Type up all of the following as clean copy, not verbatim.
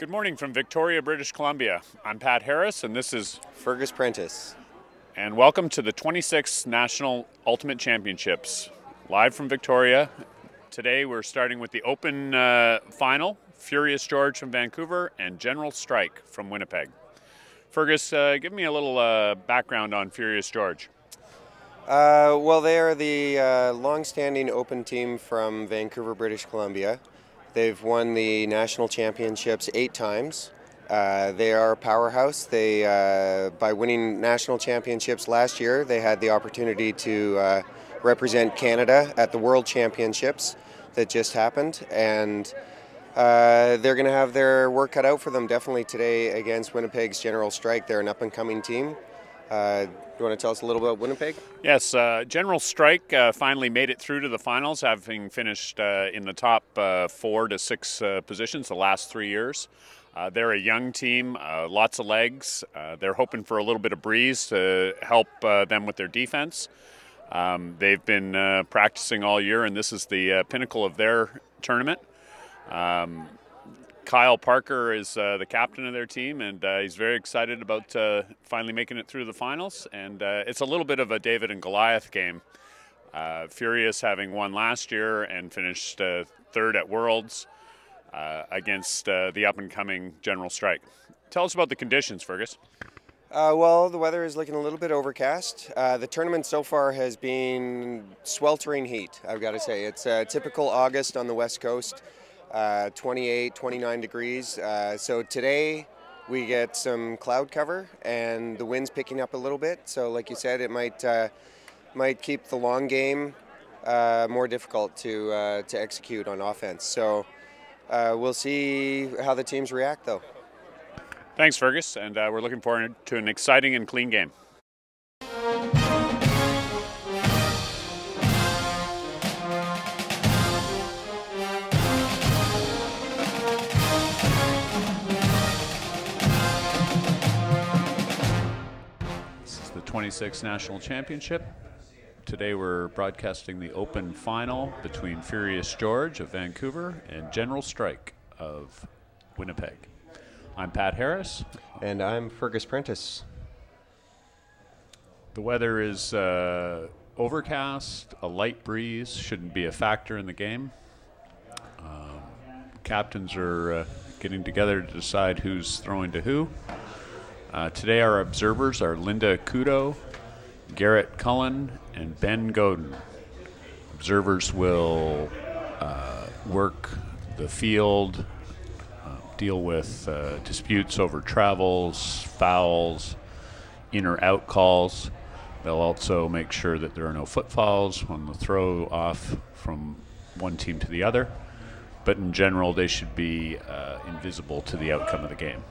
Good morning from Victoria, British Columbia. I'm Pat Harris, and this is Fergus Prentice. And welcome to the 26th National Ultimate Championships, live from Victoria. Today we're starting with the Open final, Furious George from Vancouver and General Strike from Winnipeg. Fergus, give me a little background on Furious George. Well, they are the long-standing Open team from Vancouver, British Columbia. They've won the national championships 8 times. They are a powerhouse. They, by winning national championships last year, they had the opportunity to represent Canada at the World Championships that just happened, and they're going to have their work cut out for them definitely today against Winnipeg's General Strike. They're an up-and-coming team. You want to tell us a little about Winnipeg? Yes, General Strike finally made it through to the finals, having finished in the top 4 to 6 positions the last 3 years. They're a young team, lots of legs. They're hoping for a little bit of breeze to help them with their defense. They've been practicing all year, and this is the pinnacle of their tournament. Kyle Parker is the captain of their team, and he's very excited about finally making it through the finals. And it's a little bit of a David and Goliath game. Furious having won last year and finished 3rd at Worlds against the up-and-coming General Strike. Tell us about the conditions, Fergus. Well, the weather is looking a little bit overcast. The tournament so far has been sweltering heat, I've got to say. It's typical August on the West Coast. 28, 29 degrees. So today we get some cloud cover and the wind's picking up a little bit. So like you said, it might keep the long game more difficult to execute on offense. So we'll see how the teams react though. Thanks, Fergus, and we're looking forward to an exciting and clean game. The 26th National Championship. Today we're broadcasting the Open final between Furious George of Vancouver and General Strike of Winnipeg. I'm Pat Harris. And I'm Fergus Prentice. The weather is overcast, a light breeze, shouldn't be a factor in the game. Captains are getting together to decide who's throwing to who. Today our observers are Linda Kudo, Garrett Cullen, and Ben Godin. Observers will work the field, deal with disputes over travels, fouls, in or out calls. They'll also make sure that there are no footfalls when the throw off from one team to the other. But in general, they should be invisible to the outcome of the game.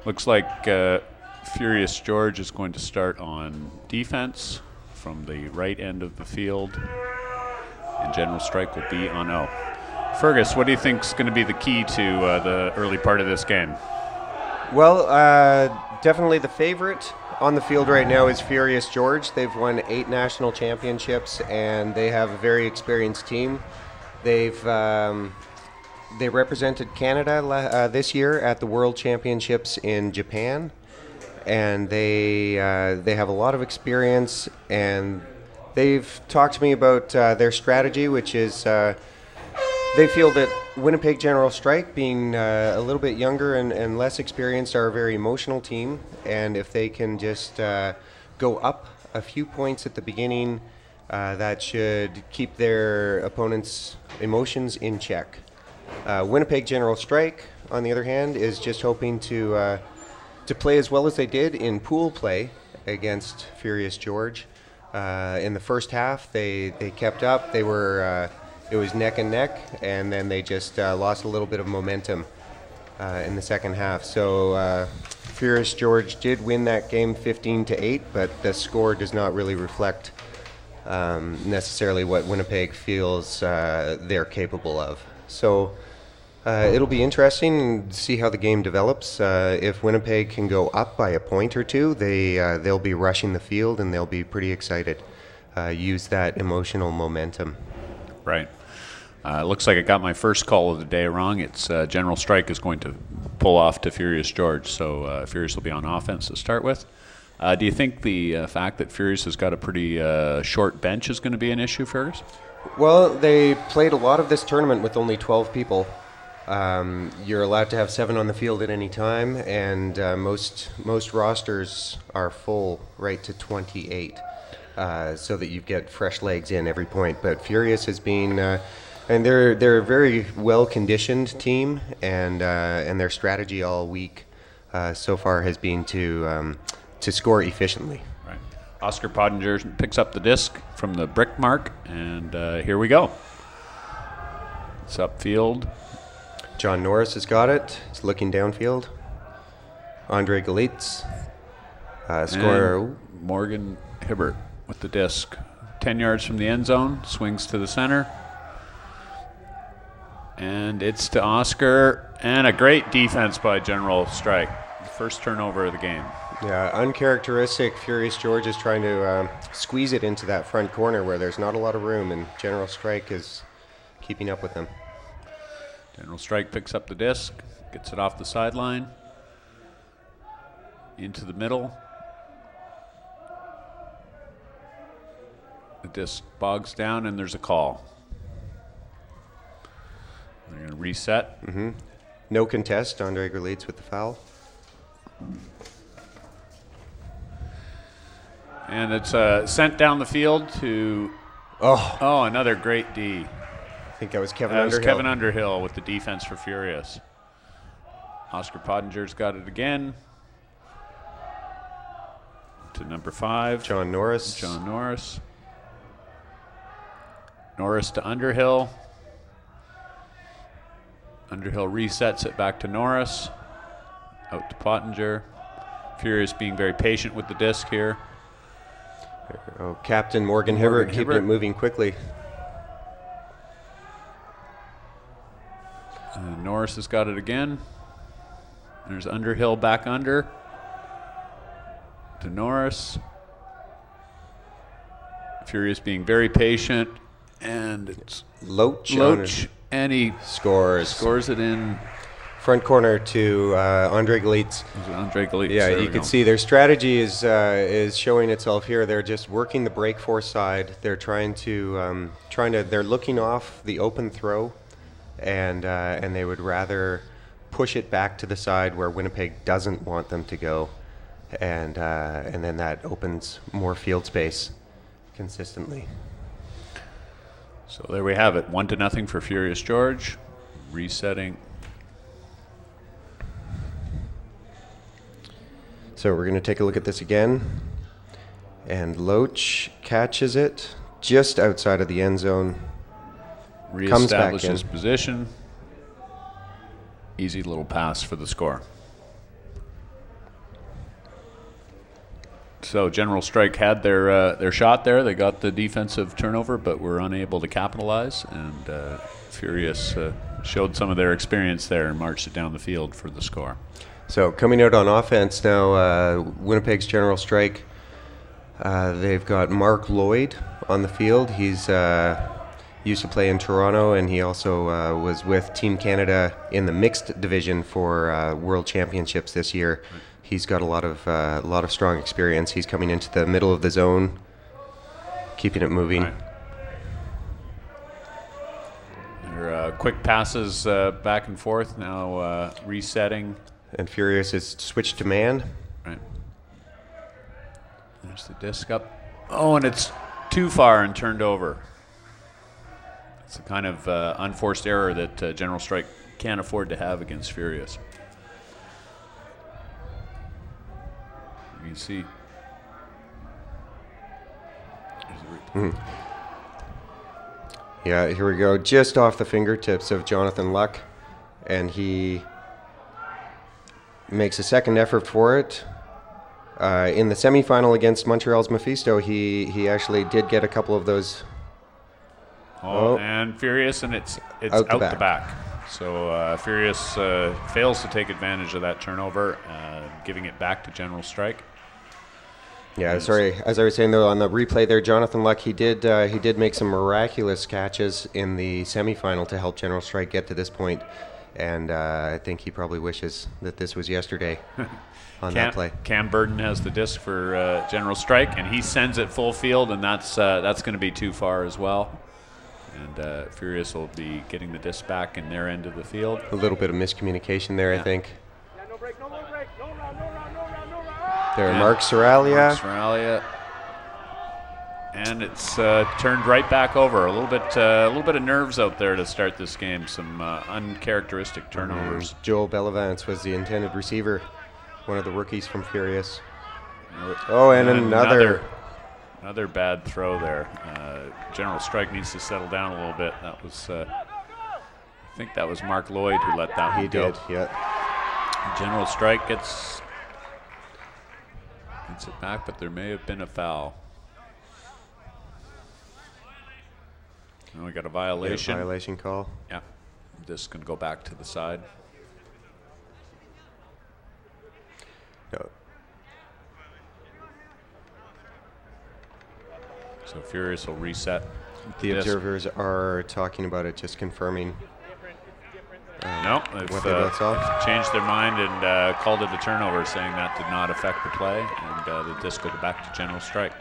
Looks like Furious George is going to start on defense from the right end of the field, and General Strike will be on O. Fergus, what do you think is going to be the key to the early part of this game? Well, definitely the favorite on the field right now is Furious George. They've won 8 national championships, and they have a very experienced team. They represented Canada this year at the World Championships in Japan, and they have a lot of experience, and they've talked to me about their strategy, which is they feel that Winnipeg General Strike, being a little bit younger and less experienced, are a very emotional team, and if they can just go up a few points at the beginning, that should keep their opponents' emotions in check. Winnipeg General Strike, on the other hand, is just hoping to play as well as they did in pool play against Furious George. In the first half, they kept up. They were it was neck and neck, and then they just lost a little bit of momentum in the second half. So Furious George did win that game 15-8, but the score does not really reflect necessarily what Winnipeg feels they're capable of. So it'll be interesting to see how the game develops. If Winnipeg can go up by a point or two, they'll be rushing the field and they'll be pretty excited. Use that emotional momentum. Right. Looks like I got my first call of the day wrong. It's General Strike is going to pull off to Furious George. So Furious will be on offense to start with. Do you think the fact that Furious has got a pretty short bench is going to be an issue, Fergus? Well, they played a lot of this tournament with only 12 people. You're allowed to have 7 on the field at any time, and most rosters are full right to 28, so that you get fresh legs in every point. But Furious has been, and they're a very well conditioned team, and their strategy all week so far has been to score efficiently. Right. Oscar Pottinger picks up the disc from the brick mark, and here we go. It's upfield. John Norris has got it. He's looking downfield. Andre Galitz. Scorer. Morgan Hibbert with the disc. 10 yards from the end zone. Swings to the center. And it's to Oscar. And a great defense by General Strike. First turnover of the game. Yeah, uncharacteristic. Furious George is trying to squeeze it into that front corner where there's not a lot of room, and General Strike is keeping up with them. General Strike picks up the disc, gets it off the sideline, into the middle. The disc bogs down, and there's a call. They're going to reset. Mm-hmm. No contest. Andre Galitz with the foul. And it's sent down the field to, another great D. I think that was Kevin That Underhill. was Kevin Underhill with the defense for Furious. Oscar Pottinger's got it again. To number 5. John Norris. John Norris. Norris to Underhill. Underhill resets it back to Norris. Out to Pottinger. Furious being very patient with the disc here. Oh, Captain Morgan Hibbert keeping it moving quickly. Norris has got it again. There's Underhill back under. To Norris. Furious being very patient. And it's Loach. And he scores it in. Front corner to Andre Galitz. Andre Galitz. Yeah, you can see their strategy is showing itself here. They're just working the break force side. They're they're looking off the open throw, and they would rather push it back to the side where Winnipeg doesn't want them to go, and then that opens more field space consistently. So there we have it. 1-0 for Furious George. Resetting. So we're going to take a look at this again. And Loach catches it just outside of the end zone. Reestablishes position. Easy little pass for the score. So General Strike had their shot there. They got the defensive turnover, but were unable to capitalize. And Furious showed some of their experience there and marched it down the field for the score. So coming out on offense now, Winnipeg's General Strike, they've got Mark Lloyd on the field. He's used to play in Toronto, and he also was with Team Canada in the mixed division for World Championships this year. He's got a lot of strong experience. He's coming into the middle of the zone, keeping it moving. Right. There quick passes back and forth now, resetting. And Furious is switched to man. Right. There's the disc up. Oh, and it's too far and turned over. It's a kind of unforced error that General Strike can't afford to have against Furious. You can see. Yeah, here we go. Just off the fingertips of Jonathan Luck. And he makes a second effort for it. In the semifinal against Montreal's Mephisto, he actually did get a couple of those. And Furious, and it's out the back. So Furious fails to take advantage of that turnover, giving it back to General Strike. Yeah, sorry. As I was saying though, on the replay there, Jonathan Luck, he did make some miraculous catches in the semifinal to help General Strike get to this point. and I think he probably wishes that this was yesterday on that play. Cam Burden has the disc for General Strike, and he sends it full field, and that's going to be too far as well. And Furious will be getting the disc back in their end of the field. A little bit of miscommunication there, I think. There, Mark Seralia. And it's turned right back over. A little bit of nerves out there to start this game. Some uncharacteristic turnovers. Joel Bellavance was the intended receiver, one of the rookies from Furious. Oh, and another bad throw there. General Strike needs to settle down a little bit. That was, I think that was Mark Lloyd who let that one go. He did, yeah. General Strike gets it back, but there may have been a foul. And we got a violation. Violation call. Yeah. This is going to go back to the side. No. So Furious will reset. The observers are talking about it, just confirming. No, they've changed their mind and called it a turnover, saying that did not affect the play, and the disc will go back to General Strike.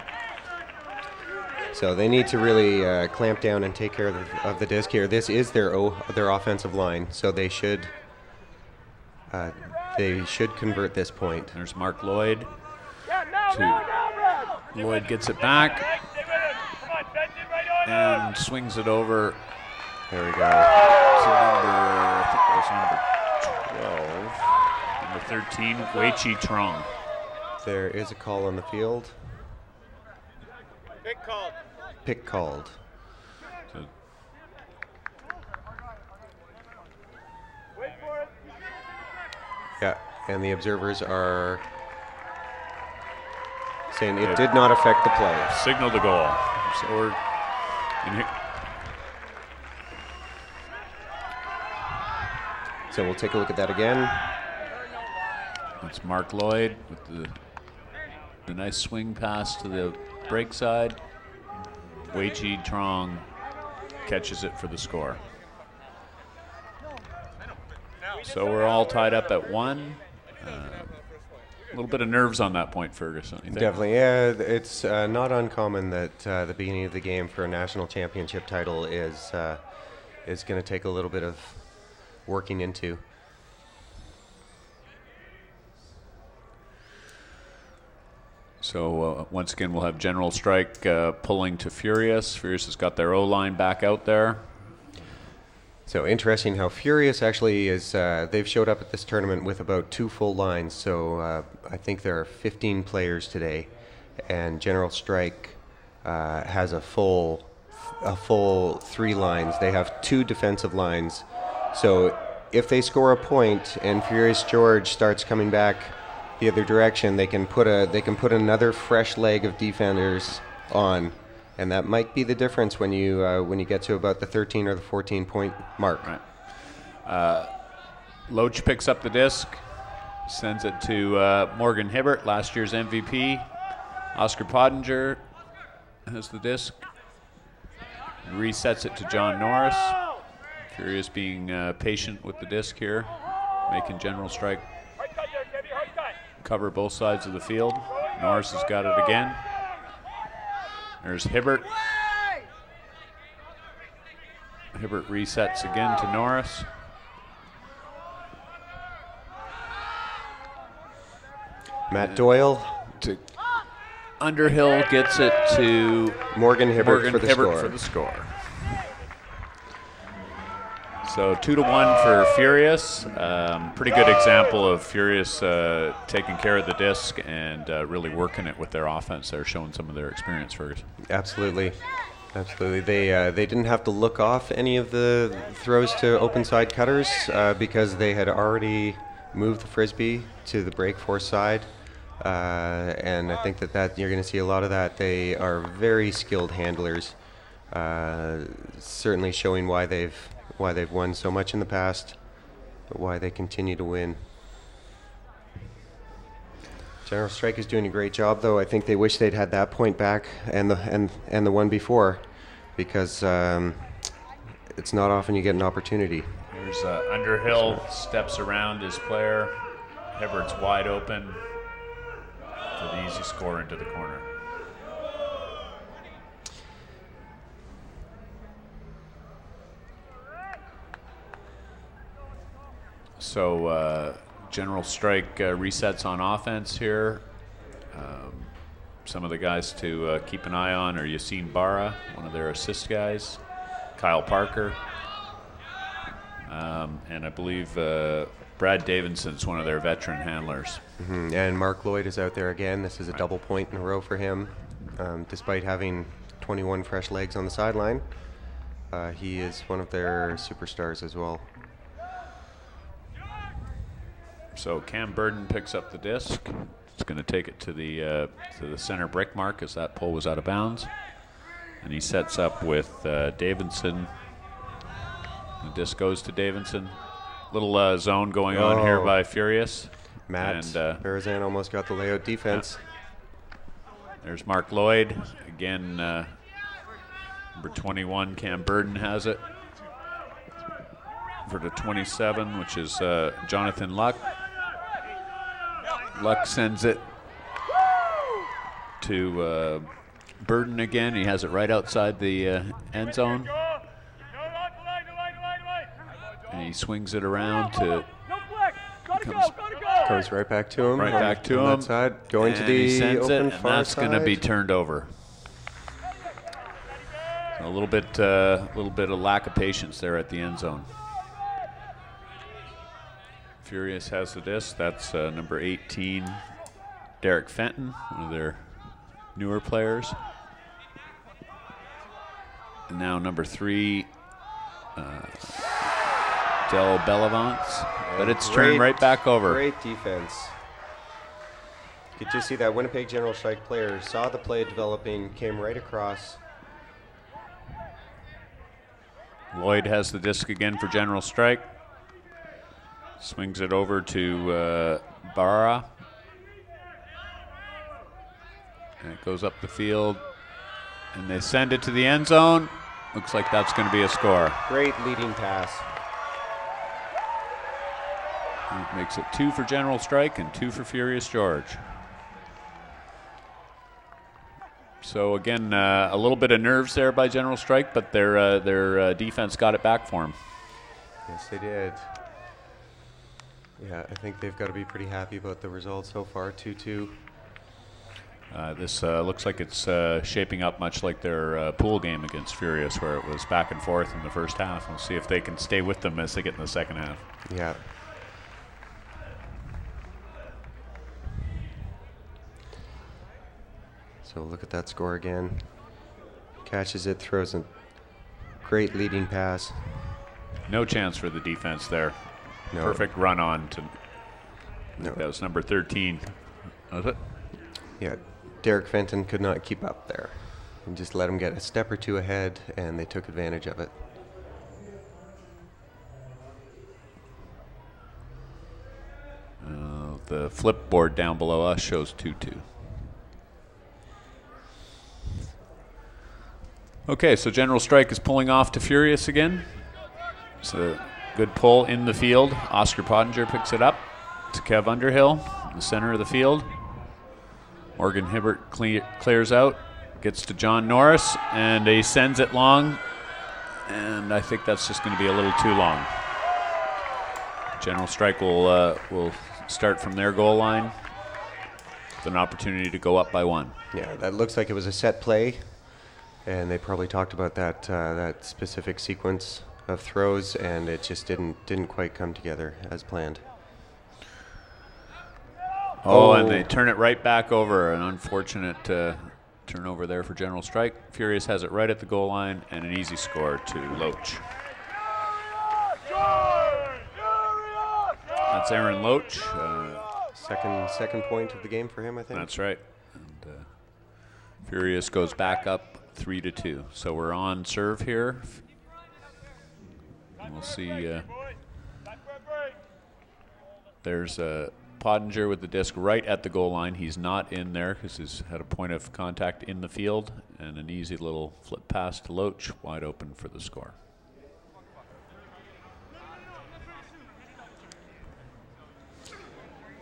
So they need to really clamp down and take care of the disc here. This is their offensive line, so they should convert this point. There's Mark Lloyd. Lloyd gets it back and swings it over. There we go. I think that was number 12. Number 13, Wei Chi Trong. There is a call on the field. Pick called. So yeah, and the observers are saying it did not affect the play. Signal the goal. So we're in here. So we'll take a look at that again. That's Mark Lloyd with the nice swing pass to the break side. Wei Chi Trong catches it for the score. So we're all tied up at 1. A little bit of nerves on that point, Ferguson. You think? Definitely, yeah. It's not uncommon that the beginning of the game for a national championship title is going to take a little bit of working into. So once again, we'll have General Strike pulling to Furious. Furious has got their O-line back out there. So interesting how Furious actually is, they've showed up at this tournament with about 2 full lines. So I think there are 15 players today, and General Strike has a full 3 lines. They have 2 defensive lines. So if they score a point and Furious George starts coming back the other direction, they can put another fresh leg of defenders on, and that might be the difference when you get to about the 13 or the 14 point mark. Right. Loach picks up the disc, sends it to Morgan Hibbert, last year's MVP. Oscar Pottinger has the disc, resets it to John Norris. Furious being patient with the disc here, making General Strike cover both sides of the field. Norris has got it again. There's Hibbert. Hibbert resets again to Norris. Matt Doyle. Underhill gets it to Morgan Hibbert for the score. So 2-1 for Furious. Pretty good example of Furious taking care of the disc and really working it with their offense. They're showing some of their experience, Ferguson. Absolutely. Absolutely. They didn't have to look off any of the throws to open side cutters because they had already moved the Frisbee to the break force side. And I think that you're going to see a lot of that. They are very skilled handlers, certainly showing why they've won so much in the past, but why they continue to win. General Strike is doing a great job, though. I think they wish they'd had that point back and the one before, because it's not often you get an opportunity. Here There's Underhill steps around his player. Hibbert's wide open for the easy score into the corner. So General Strike resets on offense here. Some of the guys to keep an eye on are Yassine Barra, one of their assist guys, Kyle Parker, and I believe Brad Davidson's one of their veteran handlers. And Mark Lloyd is out there again. This is a double point in a row for him. Despite having 21 fresh legs on the sideline, he is one of their superstars as well. So Cam Burden picks up the disc. He's going to take it to the center brick mark as that pull was out of bounds. And he sets up with Davidson. The disc goes to Davidson. Little zone going on here by Furious. Matt Berzan almost got the layout defense. There's Mark Lloyd. Again, number 21, Cam Burden has it. For the 27, which is Jonathan Luck. Luck sends it to Burden again. He has it right outside the end zone. And he swings it around to comes right back to him. Right back to him. That side, going to the open far that's going to be turned over. A little bit of lack of patience there at the end zone. Furious has the disc. That's number 18, Derek Fenton, one of their newer players. And now number 3, Del Bellevance. But it's turned right back over. Great defense. You could just see that Winnipeg General Strike player saw the play developing, came right across. Lloyd has the disc again for General Strike. Swings it over to Barra. And it goes up the field. And they send it to the end zone. Looks like that's going to be a score. Great leading pass. It makes it 2 for General Strike and 2 for Furious George. So again, a little bit of nerves there by General Strike, but their defense got it back for them. Yes, they did. Yeah, I think they've got to be pretty happy about the results so far, 2-2. This looks like it's shaping up much like their pool game against Furious, where it was back and forth in the first half. We'll see if they can stay with them as they get in the second half. Yeah. So look at that score again. Catches it, throws a great leading pass. No chance for the defense there. No. Perfect run on to, no. That was number 13, was it? Yeah, Derek Fenton could not keep up there. And just let him get a step or two ahead, and they took advantage of it. The flip board down below us shows 2-2. Okay, so General Strike is pulling off to Furious again. It's a good pull in the field. Oscar Pottinger picks it up to Kev Underhill in the center of the field. Morgan Hibbert clears out, gets to John Norris, and he sends it long. And I think that's just going to be a little too long. General Strike will start from their goal line with an opportunity to go up by 1. Yeah, that looks like it was a set play. And they probably talked about that that specific sequence of throws, and it just didn't quite come together as planned. Oh, and they turn it right back over. An unfortunate turnover there for General Strike. Furious has it right at the goal line, and an easy score to Loach. That's Aaron Loach. Second point of the game for him, I think. That's right. And Furious goes back up 3-2. So we're on serve here. And we'll see. There's Pottinger with the disc right at the goal line. He's not in there because he's had a point of contact in the field, and an easy little flip pass to Loach, wide open for the score.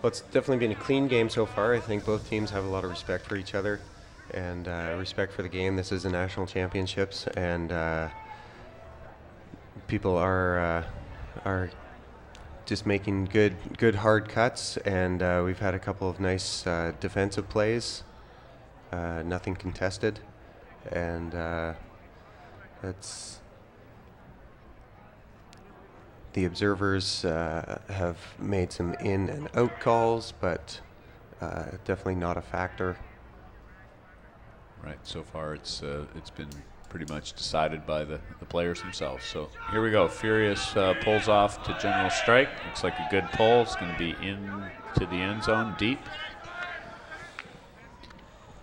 Well, it's definitely been a clean game so far. I think both teams have a lot of respect for each other and respect for the game. This is the national championships, and people are just making good hard cuts. And we've had a couple of nice defensive plays, nothing contested, and that's. The observers have made some in and out calls, but definitely not a factor. Right. So far, it's been pretty much decided by the players themselves. So here we go. Furious pulls off to General Strike. Looks like a good pull. It's going to be into the end zone, deep.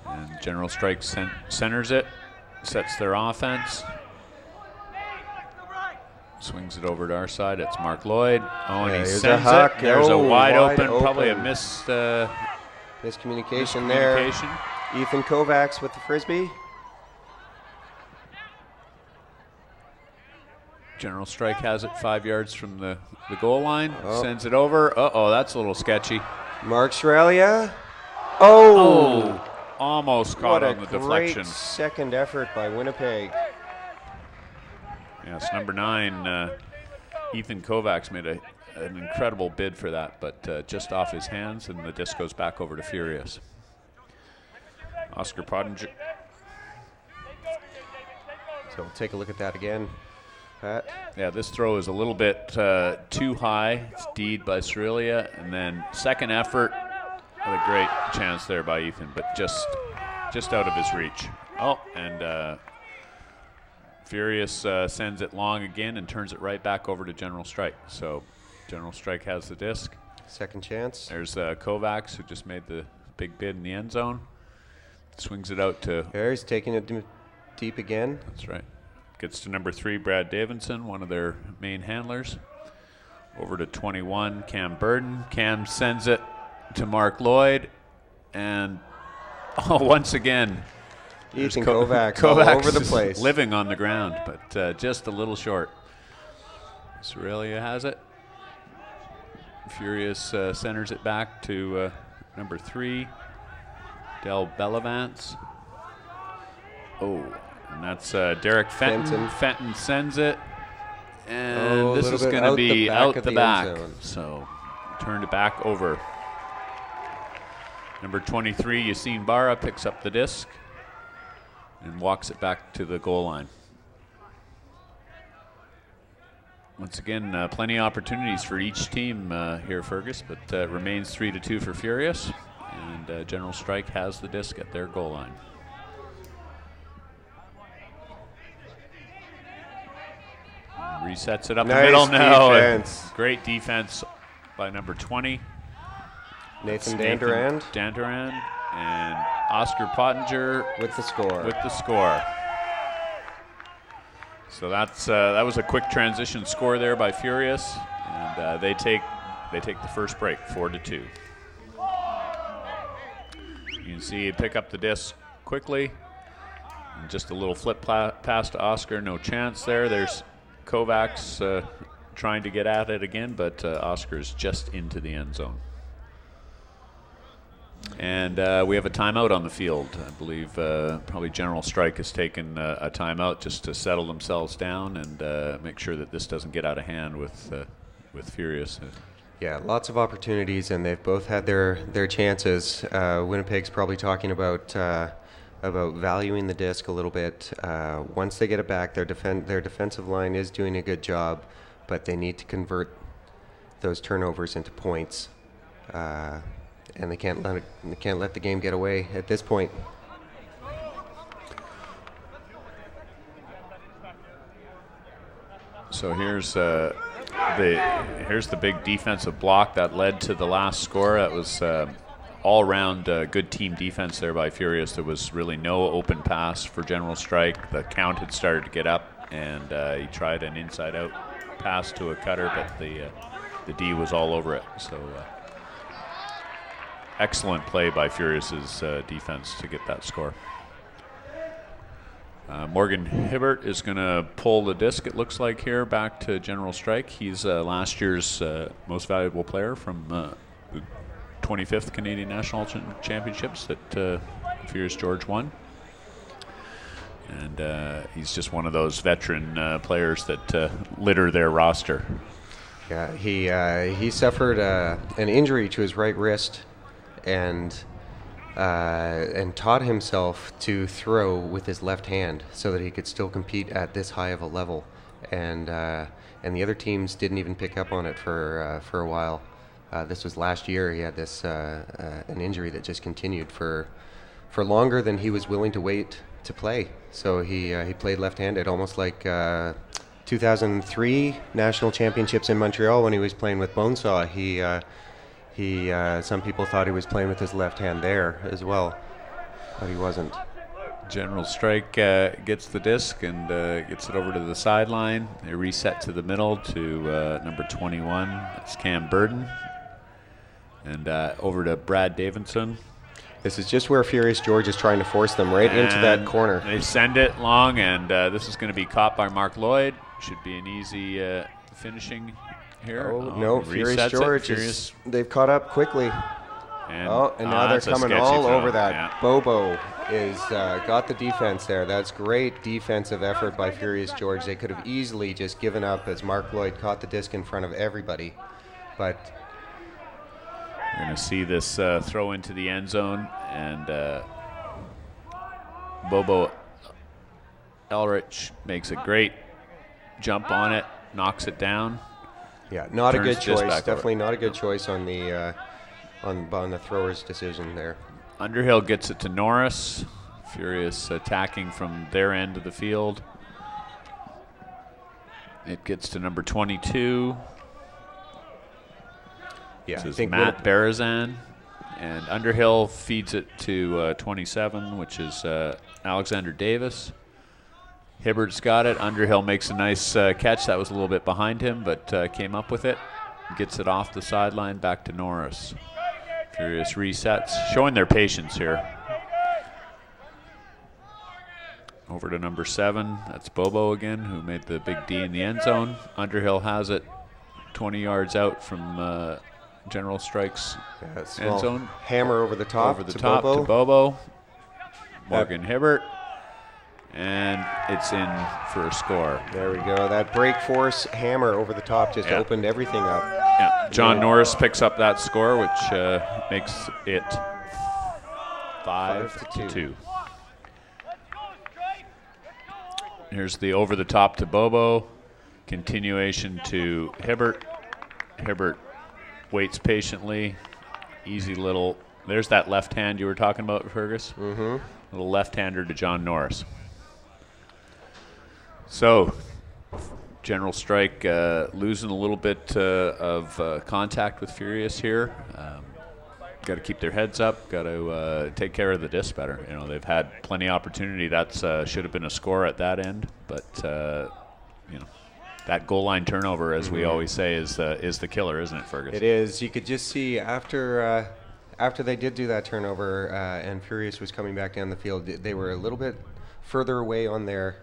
And General Strike centers it, sets their offense. Swings it over to our side. It's Mark Lloyd. Oh, and he sends it. There's a wide open, probably a miscommunication there. Ethan Kovacs with the Frisbee. General Strike has it 5 yards from the goal line. Sends it over. Uh-oh, that's a little sketchy. Mark Australia. Oh! Almost caught on the deflection. Great second effort by Winnipeg. Yes, number 9, Ethan Kovacs made an incredible bid for that, but just off his hands, and the disc goes back over to Furious. Oscar Pottinger. So we'll take a look at that again, Pat. Yeah, this throw is a little bit too high. It's D'd by Cerelia, and then second effort, with a great chance there by Ethan, but just out of his reach. Oh, and Furious sends it long again and turns it right back over to General Strike. So General Strike has the disc. Second chance. There's Kovacs, who just made the big bid in the end zone. Swings it out to... There, he's taking it deep again. That's right. Gets to number 3, Brad Davidson, one of their main handlers. Over to 21, Cam Burden. Cam sends it to Mark Lloyd. And once again... Ethan Kovacs all over the place. Living on the ground, but just a little short. Cerelia has it. Furious centers it back to number 3, Del Bellavance. Oh, and that's Derek Fenton. Fenton sends it, and this is going to be out the back. So turned it back over. Number 23, Yassine Barra, picks up the disc and walks it back to the goal line. Once again, plenty of opportunities for each team here, Fergus, but it remains 3-2 for Furious, and General Strike has the disc at their goal line. Resets it up the middle now. Great defense by number 20. Nathan Dandurand. And Oscar Pottinger with the score. So that's that was a quick transition score there by Furious, and they take the first break, 4-2. You can see pick up the disc quickly, and just a little flip pass to Oscar. No chance there. There's Kovacs trying to get at it again, but Oscar's just into the end zone. And we have a timeout on the field. I believe probably General Strike has taken a timeout just to settle themselves down and make sure that this doesn't get out of hand with Furious. Yeah, lots of opportunities, and they've both had their chances. Winnipeg's probably talking about valuing the disc a little bit. Once they get it back, their defensive line is doing a good job, but they need to convert those turnovers into points. And they can't let the game get away at this point. So here's the big defensive block that led to the last score. That was all-round good team defense there by Furious. There was really no open pass for General Strike. The count had started to get up, and he tried an inside-out pass to a cutter, but the D was all over it. So. Excellent play by Furious's defense to get that score. Morgan Hibbert is going to pull the disc, it looks like here, back to General Strike. He's last year's most valuable player from the 25th Canadian National Championships that Furious George won. And he's just one of those veteran players that litter their roster. Yeah, he suffered an injury to his right wrist, and taught himself to throw with his left hand so that he could still compete at this high of a level. And the other teams didn't even pick up on it for a while. This was last year. He had this an injury that just continued for longer than he was willing to wait to play. So he played left-handed, almost like 2003 National Championships in Montreal when he was playing with Bonesaw. Some people thought he was playing with his left hand there as well, but he wasn't. General Strike gets the disc and gets it over to the sideline. They reset to the middle to number 21. That's Cam Burden. And over to Brad Davidson. This is just where Furious George is trying to force them right into that corner. They send it long, and this is going to be caught by Mark Lloyd. Should be an easy finishing here. Oh, no, Furious George, they've caught up quickly. And now they're coming all over that. Yeah. Bobo is got the defense there. That's great defensive effort by Furious George. They could have easily just given up as Mark Lloyd caught the disc in front of everybody. But we're going to see this throw into the end zone, and Bobo Elrich makes a great jump on it, knocks it down. Yeah, not a good choice. Definitely not a good choice on the on the thrower's decision there. Underhill gets it to Norris. Furious attacking from their end of the field. It gets to number 22. Yeah, this is Matt Barazan. And Underhill feeds it to 27, which is Alexander Davis. Hibbert's got it. Underhill makes a nice catch. That was a little bit behind him, but came up with it. Gets it off the sideline back to Norris. Furious resets, showing their patience here. Over to number 7. That's Bobo again, who made the big D in the end zone. Underhill has it 20 yards out from General Strike's end zone. Hammer over the top. Over the top to Bobo. Morgan Hibbert. And it's in for a score. There we go. That break force hammer over the top just opened everything up. Yeah. John Norris picks up that score, which makes it 5-2. Here's the over the top to Bobo. Continuation to Hibbert. Hibbert waits patiently. Easy little. There's that left hand you were talking about, Fergus. Mm-hmm. Little left-hander to John Norris. So, General Strike losing a little bit of contact with Furious here. Got to keep their heads up. Got to take care of the disc better. You know, they've had plenty of opportunity. That's should have been a score at that end, but you know, that goal line turnover, as we always say, is the killer, isn't it, Fergus? It is. You could just see after they did do that turnover and Furious was coming back down the field, they were a little bit further away on their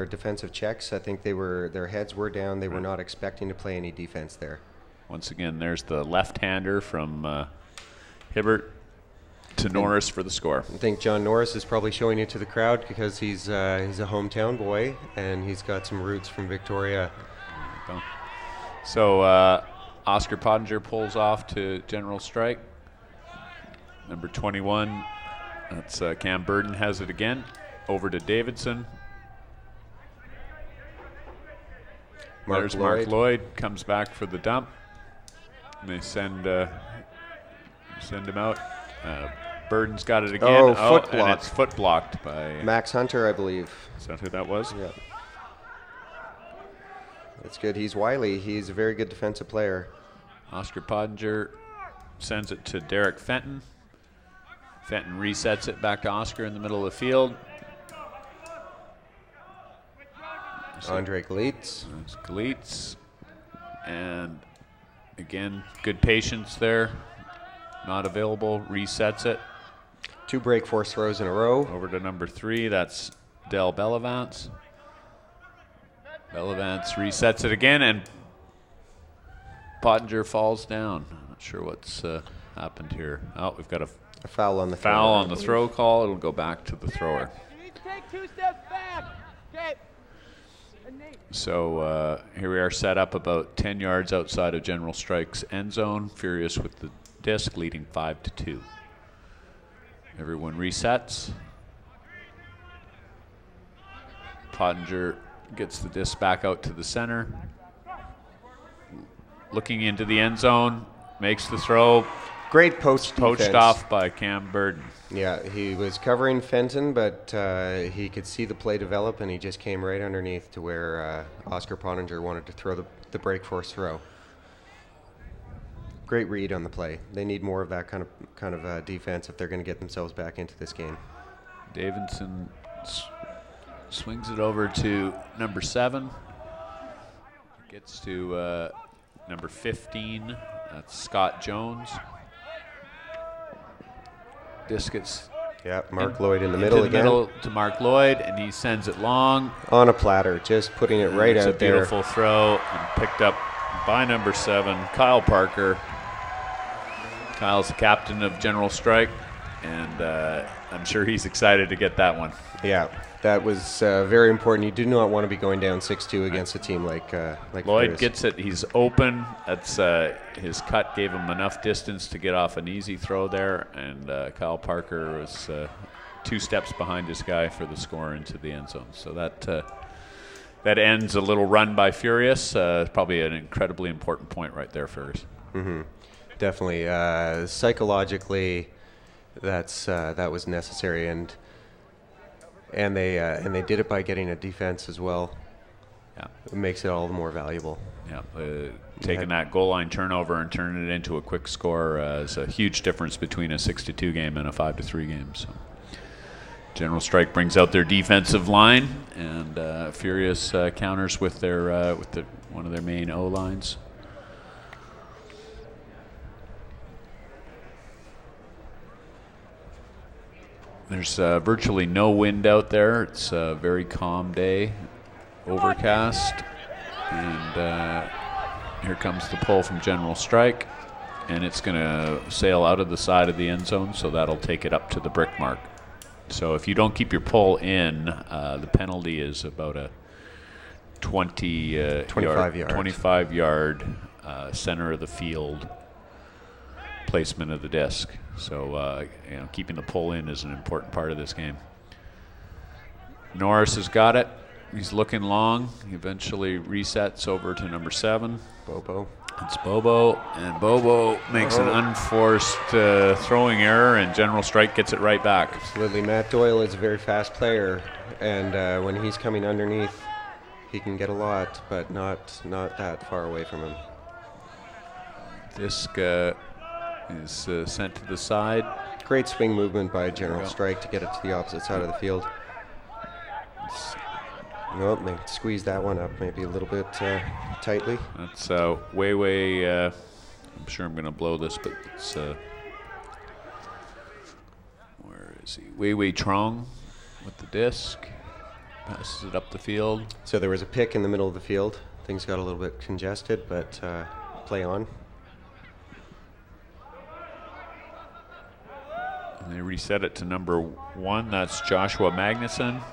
defensive checks. I think their heads were down. They were not expecting to play any defense there. Once again, there's the left-hander from Hibbert to Norris for the score. I think John Norris is probably showing it to the crowd because he's a hometown boy and he's got some roots from Victoria. So Oscar Pottinger pulls off to General Strike. Number 21, that's Cam Burden has it again. Over to Davidson. There's Mark Lloyd, comes back for the dump. And they send him out. Burden's got it again. Foot blocked. And it's foot blocked by Max Hunter, I believe. Is that who that was? Yeah. That's good. He's wily. He's a very good defensive player. Oscar Pottinger sends it to Derek Fenton. Fenton resets it back to Oscar in the middle of the field. Andre Gleitz. That's Gleitz. And again, good patience there. Not available. Resets it. 2 break force throws in a row. Over to number 3. That's Del Bellavance. Bellavance resets it again, and Pottinger falls down. I'm not sure what's happened here? Oh, we've got a foul on the foul on the throw call. It'll go back to the thrower. You need to take 2 steps back. Okay. So here we are set up about 10 yards outside of General Strike's end zone. Furious with the disc, leading 5-2. Everyone resets. Pottinger gets the disc back out to the center. Looking into the end zone, makes the throw. Great poached off by Cam Burden. Yeah, he was covering Fenton, but he could see the play develop, and he just came right underneath to where Oscar Pottinger wanted to throw the break force throw. Great read on the play. They need more of that kind of defense if they're going to get themselves back into this game. Davidson swings it over to number 7. Gets to number 15. That's Scott Jones. Disc gets Mark Lloyd in the middle again. Middle to Mark Lloyd, and he sends it long. On a platter, just putting it right out there. It's a beautiful throw, and picked up by number 7, Kyle Parker. Kyle's the captain of General Strike, and I'm sure he's excited to get that one. Yeah, that was very important. You do not want to be going down 6-2 against a team like Lloyd Furious. Gets it. He's open. That's his cut gave him enough distance to get off an easy throw there, and Kyle Parker was 2 steps behind his guy for the score into the end zone. So that ends a little run by Furious. Probably an incredibly important point right there, Furious. Mm-hmm. Definitely. Psychologically, that was necessary, and they did it by getting a defense as well. Yeah, it makes it all the more valuable. Yeah, taking that goal line turnover and turning it into a quick score is a huge difference between a 6-2 game and a 5-3 game. So General Strike brings out their defensive line, and Furious counters with their one of their main O lines. There's virtually no wind out there. It's a very calm day, overcast, and here comes the pull from General Strike, and it's going to sail out of the side of the end zone, so that'll take it up to the brick mark. So if you don't keep your pull in, the penalty is about a 25 yard center of the field placement of the disc. So keeping the pull in is an important part of this game. Norris has got it. He's looking long. He eventually resets over to number 7. Bobo. It's Bobo, and Bobo makes an unforced throwing error, and General Strike gets it right back. Absolutely. Matt Doyle is a very fast player, and when he's coming underneath, he can get a lot, but not that far away from him. Disc is sent to the side. Great swing movement by General Strike to get it to the opposite side of the field. Nope, they squeezed that one up maybe a little bit tightly. That's way I'm sure I'm going to blow this, but it's where is he? Wei Trong with the disc. Passes it up the field. So there was a pick in the middle of the field. Things got a little bit congested, but play on. And they reset it to number 1. That's Joshua Magnuson.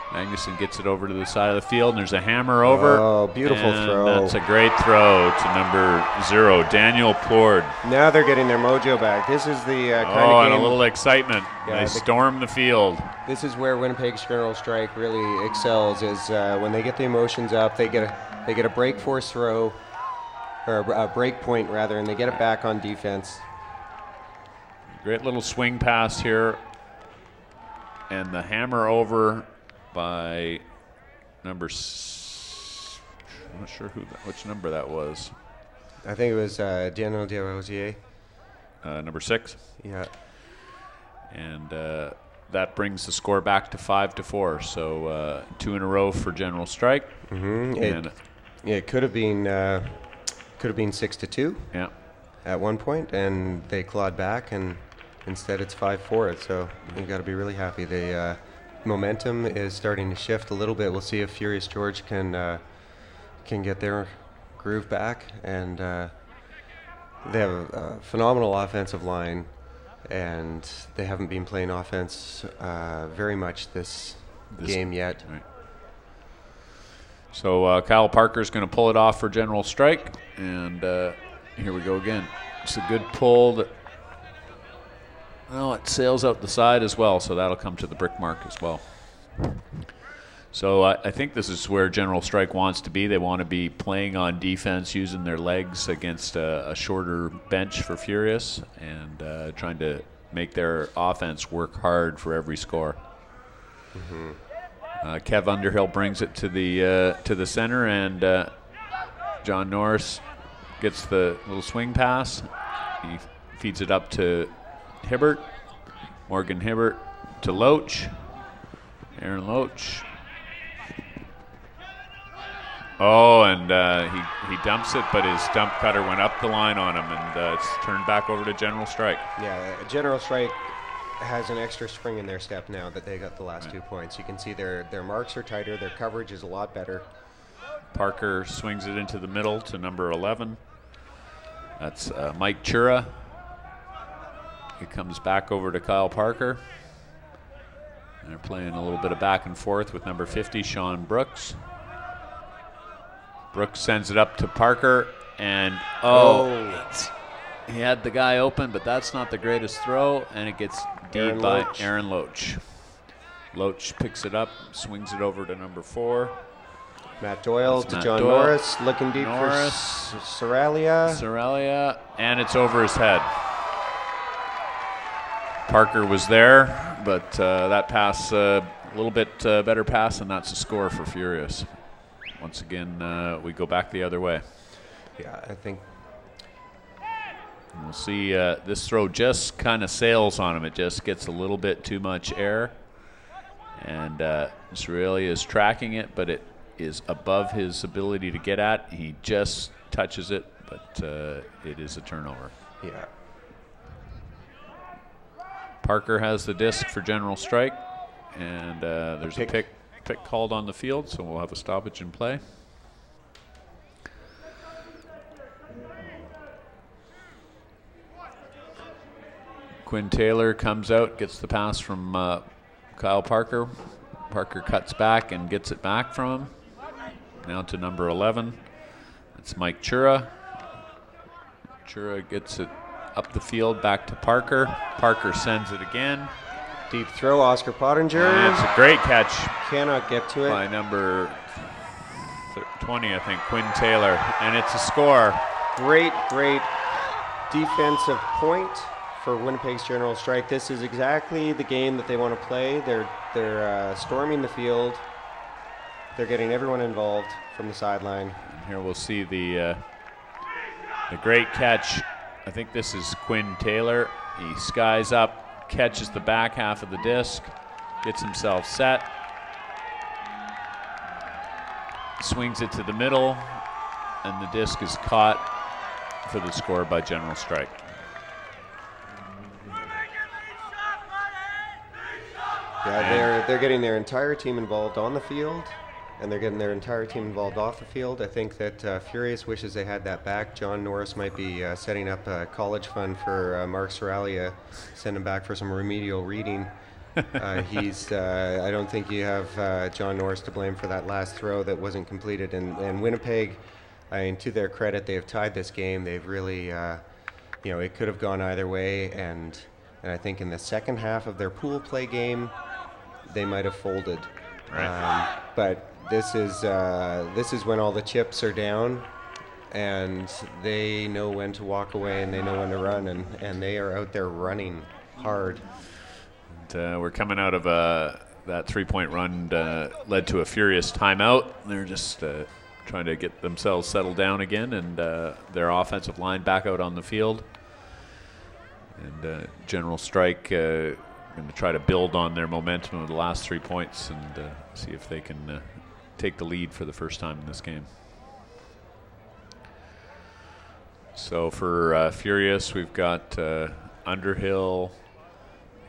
Magnuson gets it over to the side of the field, and there's a hammer over. Oh, beautiful throw. That's a great throw to number 0, Daniel Plord. Now they're getting their mojo back. This is the kind of game. And a little excitement. Yeah, they storm the field. This is where Winnipeg's General Strike really excels, is when they get the emotions up, they get a break force throw, or a break point rather, and they get it back on defense. Great little swing pass here, and the hammer over by number I'm not sure which number that was. I think it was Daniel Desrosiers. Number 6. Yeah. And that brings the score back to 5-4. So 2 in a row for General Strike. Mm-hmm. It could have been 6-2. Yeah. At one point, and they clawed back, and instead it's 5-4. So you got to be really happy. The momentum is starting to shift a little bit. We'll see if Furious George can get their groove back, and They have a phenomenal offensive line, and they haven't been playing offense very much this game yet. Right. So Kyle Parker's going to pull it off for General Strike, and here we go again. It's a good pull. Well, it sails out the side as well, so that'll come to the brick mark as well. So I think this is where General Strike wants to be. They want to be playing on defense, using their legs against a shorter bench for Furious, and trying to make their offense work hard for every score. Mm-hmm. Kev Underhill brings it to the center, and John Norris gets the little swing pass. He feeds it up to Hibbert, Morgan Hibbert to Loach, Aaron Loach. Oh, and he dumps it, but his dump cutter went up the line on him, and it's turned back over to General Strike. Yeah, General Strike has an extra spring in their step now that they got the last 2 points. You can see their marks are tighter, their coverage is a lot better. Parker swings it into the middle to number 11. That's Mike Chura. It comes back over to Kyle Parker. And they're playing a little bit of back and forth with number 50, Sean Brooks. Brooks sends it up to Parker, and he had the guy open, but that's not the greatest throw, and it gets deep by Aaron Loach. Loach picks it up, swings it over to number 4. Matt Doyle to Matt John Doyle. Norris, looking deep Norris. for Soralia. Soralia, and it's over his head. Parker was there, but that pass, a little bit better pass, and that's a score for Furious. Once again, we go back the other way. Yeah, I think. And we'll see this throw just kind of sails on him. It just gets a little bit too much air. And Soralia is tracking it, but it is above his ability to get at. He just touches it, but it is a turnover. Yeah. Parker has the disc for General Strike, and there's a pick called on the field, so we'll have a stoppage in play. Quinn Taylor comes out, gets the pass from Kyle Parker. Parker cuts back and gets it back from him. Now to number 11. It's Mike Chura. Chura gets it up the field back to Parker. Parker sends it again. Deep throw, Oscar Pottinger. And it's a great catch. Cannot get to it. By number 20, I think, Quinn Taylor. And it's a score. Great defensive point for Winnipeg's General Strike. This is exactly the game that they want to play. They're storming the field. They're getting everyone involved from the sideline. And here we'll see the great catch. I think this is Quinn Taylor. He skies up, catches the back half of the disc, gets himself set, swings it to the middle, and the disc is caught for the score by General Strike. Yeah, they're getting their entire team involved on the field, and they're getting their entire team involved off the field. I think that Furious wishes they had that back. John Norris might be setting up a college fund for Mark Soralia, send him back for some remedial reading. I don't think you have John Norris to blame for that last throw that wasn't completed. And Winnipeg, I mean, to their credit, they have tied this game. They've really, it could have gone either way. And I think in the second half of their pool play game, they might have folded. Right. But this is when all the chips are down, and they know when to walk away and they know when to run, and they are out there running hard. And, we're coming out of that three-point run led to a Furious timeout. They're just trying to get themselves settled down again, and their offensive line back out on the field. And General Strike going to try to build on their momentum of the last 3 points and see if they can take the lead for the first time in this game. So for Furious, we've got Underhill,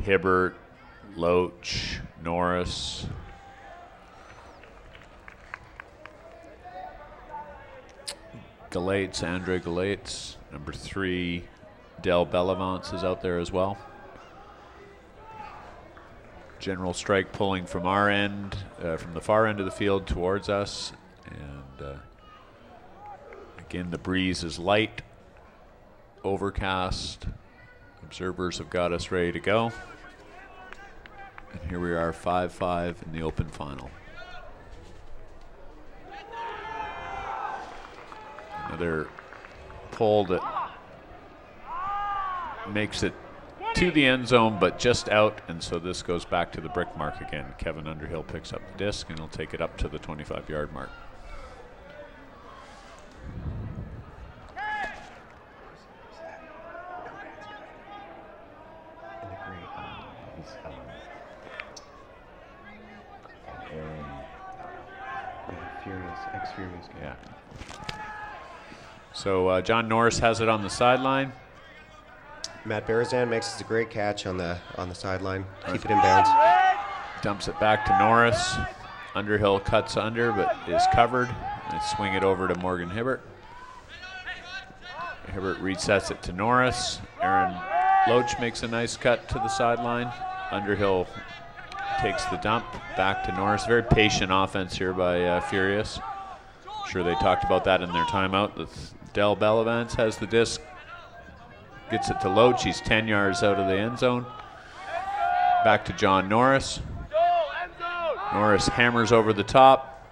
Hibbert, Loach, Norris, Andre Galates, Number 3, Del Bellevance is out there as well. General Strike pulling from our end, from the far end of the field towards us. And again, the breeze is light, overcast. Observers have got us ready to go. And here we are, 5-5 in the open final. Another pull that makes it to the end zone, but just out, and so this goes back to the brick mark again. Kevin Underhill picks up the disc, and he'll take it up to the 25-yard mark. Furious. Yeah. So John Norris has it on the sideline. Matt Barazan makes a great catch on the sideline. Keep it in bounds. Dumps it back to Norris. Underhill cuts under, but is covered. They swing it over to Morgan Hibbert. Hibbert resets it to Norris. Aaron Loach makes a nice cut to the sideline. Underhill takes the dump back to Norris. Very patient offense here by Furious. I'm sure they talked about that in their timeout. Del Bellevance has the disc, gets it to Loach. He's 10 yards out of the end zone. Back to John Norris. Norris hammers over the top,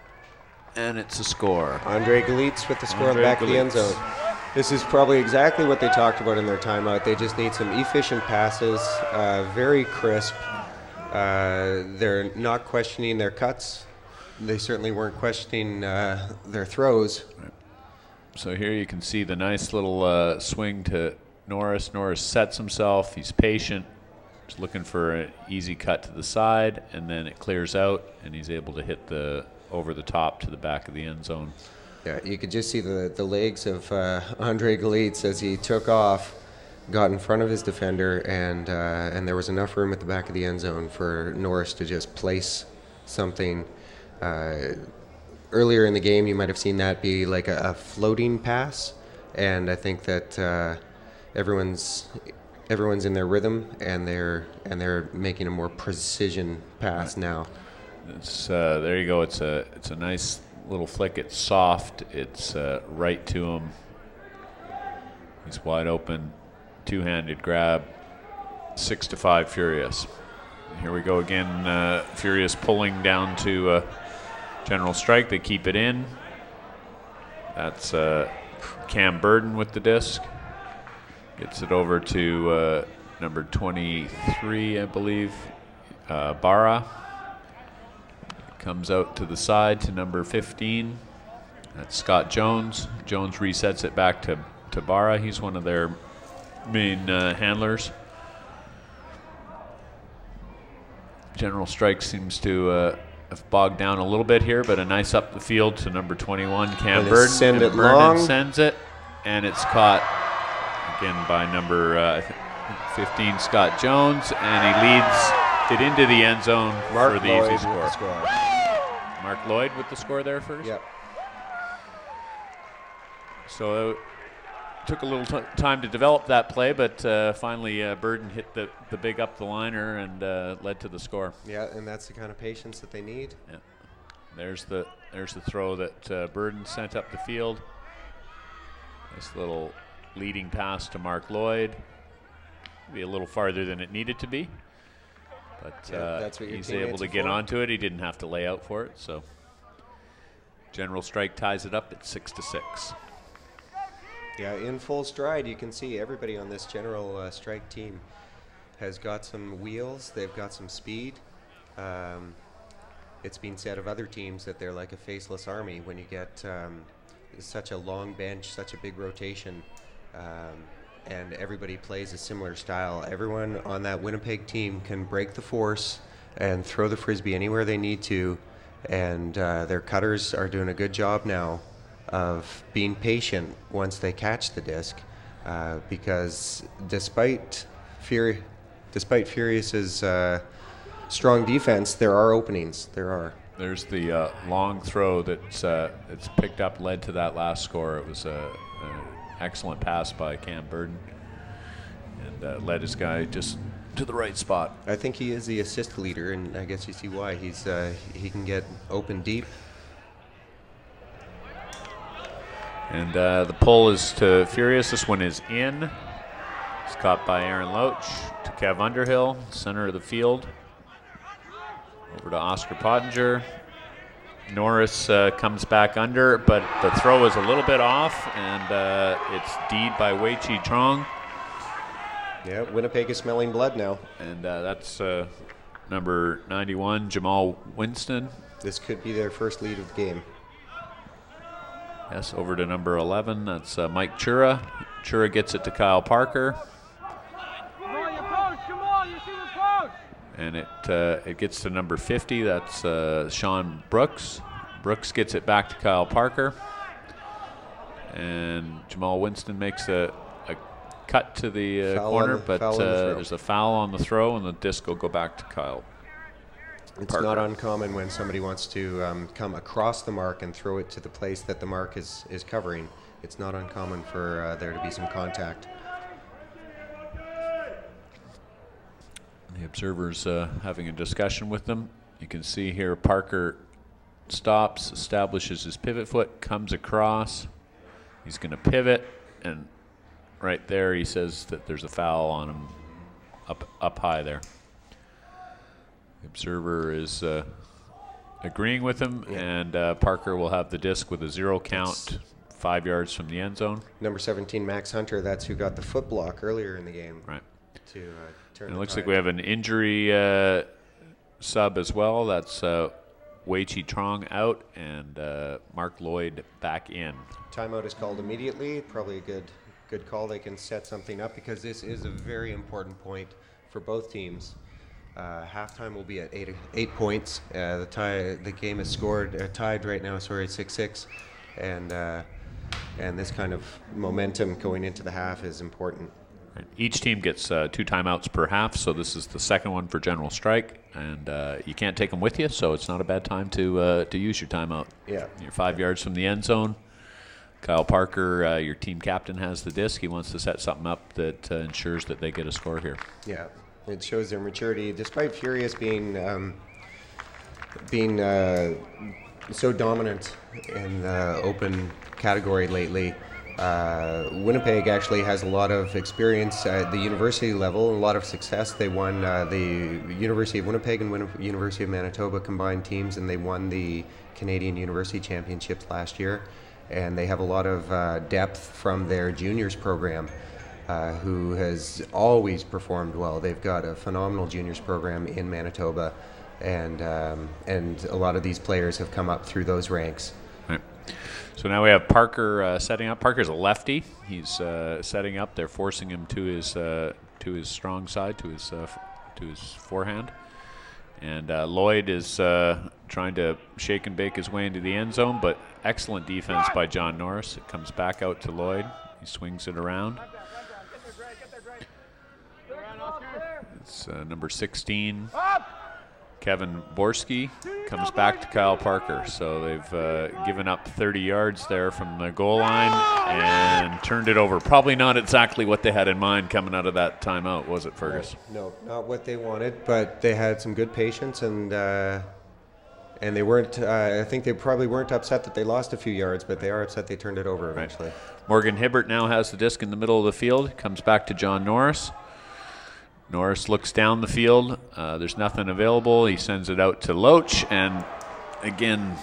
and it's a score. Andre Galitz with the score on the back of the end zone. This is probably exactly what they talked about in their timeout. They just need some efficient passes, very crisp. They're not questioning their cuts. They certainly weren't questioning their throws. So here you can see the nice little swing to Norris. Norris sets himself. He's patient. He's looking for an easy cut to the side, and then it clears out, and he's able to hit the over the top to the back of the end zone. Yeah, you could just see the legs of Andre Galitz as he took off, got in front of his defender, and there was enough room at the back of the end zone for Norris to just place something. Earlier in the game, you might have seen that be like a floating pass, and I think that everyone's in their rhythm, and they're making a more precision pass now. It's there you go. It's a nice little flick. It's soft. It's right to him. He's wide open. Two-handed grab. 6-5 Furious. Here we go again. Furious pulling down to General Strike. They keep it in. That's Cam Burden with the disc. Gets it over to number 23, I believe, Barra. Comes out to the side to number 15. That's Scott Jones. Jones resets it back to Barra. He's one of their main handlers. General Strike seems to have bogged down a little bit here, but a nice up the field to number 21, Cam Burden. Send it Burden long. Sends it, and it's caught again by number 15, Scott Jones, and he leads it into the end zone for the easy score. Mark Lloyd with the score there first? Yep. So it took a little time to develop that play, but finally Burden hit the big up the liner and led to the score. Yeah, and that's the kind of patience that they need. Yeah. There's the throw that Burden sent up the field. Nice little leading pass to Mark Lloyd. Be a little farther than it needed to be, but that's what he's able to get onto it. He didn't have to lay out for it. So General Strike ties it up at 6-6. Yeah, in full stride, you can see everybody on this General Strike team has got some wheels. They've got some speed. It's been said of other teams that they're like a faceless army when you get such a long bench, such a big rotation, and everybody plays a similar style. Everyone on that Winnipeg team can break the force and throw the Frisbee anywhere they need to, and their cutters are doing a good job now of being patient once they catch the disc, because despite Furious's strong defense, there are openings. There's the long throw that's it's picked up, led to that last score. It was excellent pass by Cam Burden, and led his guy just to the right spot. I think he is the assist leader, and I guess you see why. He can get open deep. And the pull is to Furious. This one is in. It's caught by Aaron Loach to Kev Underhill, center of the field. Over to Oscar Pottinger. Norris comes back under, but the throw is a little bit off, and it's D'd by Wei Chi Trong. Yeah, Winnipeg is smelling blood now. And that's number 91, Jamal Winston. This could be their first lead of the game. Yes, over to number 11, that's Mike Chura. Chura gets it to Kyle Parker. And it gets to number 50, that's Sean Brooks. Brooks gets it back to Kyle Parker. And Jamal Winston makes a cut to the corner, but there's a foul on the throw, and the disc will go back to Kyle It's Parker. not uncommon when somebody wants to come across the mark and throw it to the place that the mark is covering. It's not uncommon for there to be some contact. The observer's having a discussion with them. You can see here Parker stops, establishes his pivot foot, comes across. He's going to pivot, and right there he says that there's a foul on him up high there. The observer is agreeing with him, and Parker will have the disc with a 0 count, 5 yards from the end zone. Number 17, Max Hunter, that's who got the foot block earlier in the game. Right. To turn And it the looks tide. like we have an injury sub as well. That's Wei Chi Trong out and Mark Lloyd back in. Timeout is called immediately. Probably a good call. They can set something up because this is a very important point for both teams. Halftime will be at 8 points. The game is tied right now. Sorry, 6-6, and this kind of momentum going into the half is important. Right. Each team gets 2 timeouts per half, so this is the second one for General Strike, and you can't take them with you, so it's not a bad time to use your timeout. Yeah. You're 5 yards from the end zone. Kyle Parker, your team captain, has the disc. He wants to set something up that ensures that they get a score here. Yeah, it shows their maturity, despite Furious being so dominant in the open category lately. Winnipeg actually has a lot of experience at the university level, a lot of success. They won the University of Winnipeg and University of Manitoba combined teams, and they won the Canadian University Championships last year. And they have a lot of depth from their juniors program, who has always performed well. They've got a phenomenal juniors program in Manitoba, and a lot of these players have come up through those ranks. Right. So now we have Parker setting up. Parker's a lefty. He's setting up. They're forcing him to his strong side, to his forehand. And Lloyd is trying to shake and bake his way into the end zone, but excellent defense by John Norris. It comes back out to Lloyd. He swings it around. It's number 16. Kevin Borski comes back to Kyle Parker. So they've given up 30 yards there from the goal line and turned it over. Probably not exactly what they had in mind coming out of that timeout, was it, Fergus? No, not what they wanted, but they had some good patience, and they weren't. I think they probably weren't upset that they lost a few yards, but they are upset they turned it over eventually. Right. Morgan Hibbert now has the disc in the middle of the field. Comes back to John Norris. Norris looks down the field. There's nothing available. He sends it out to Loach, and again,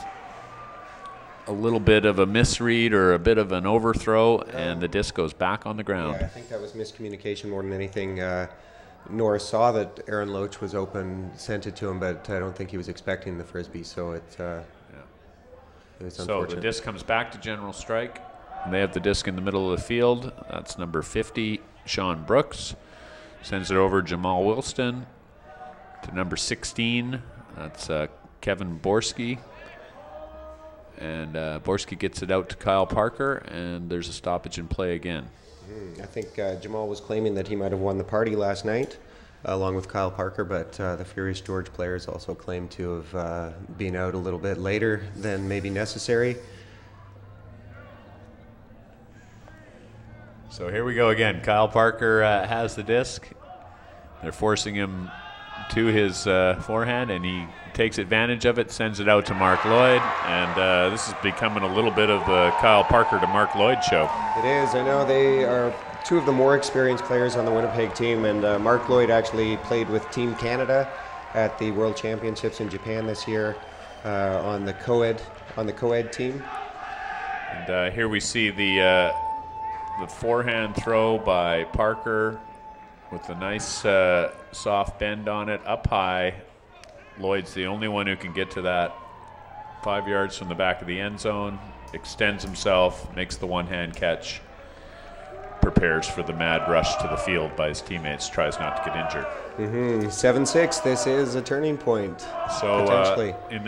a little bit of a misread or a bit of an overthrow, and the disc goes back on the ground. Yeah, I think that was miscommunication more than anything. Norris saw that Aaron Loach was open, sent it to him, but I don't think he was expecting the Frisbee, so it was So unfortunate. the disc comes back to General Strike, and they have the disc in the middle of the field. That's number 50, Sean Brooks. Sends it over Jamal Wilston to number 16. That's Kevin Borski. And Borski gets it out to Kyle Parker, and there's a stoppage in play again. I think Jamal was claiming that he might have won the party last night, along with Kyle Parker, but the Furious George players also claim to have been out a little bit later than maybe necessary. So here we go again. Kyle Parker has the disc. They're forcing him to his forehand, and he takes advantage of it, sends it out to Mark Lloyd, and this is becoming a little bit of the Kyle Parker to Mark Lloyd show. It is. I know they are two of the more experienced players on the Winnipeg team, and Mark Lloyd actually played with Team Canada at the World Championships in Japan this year on the co-ed team. And here we see the forehand throw by Parker with a nice soft bend on it, up high. Lloyd's the only one who can get to that 5 yards from the back of the end zone, extends himself, makes the one-hand catch, prepares for the mad rush to the field by his teammates, tries not to get injured. 7-6, this is a turning point, so potentially. In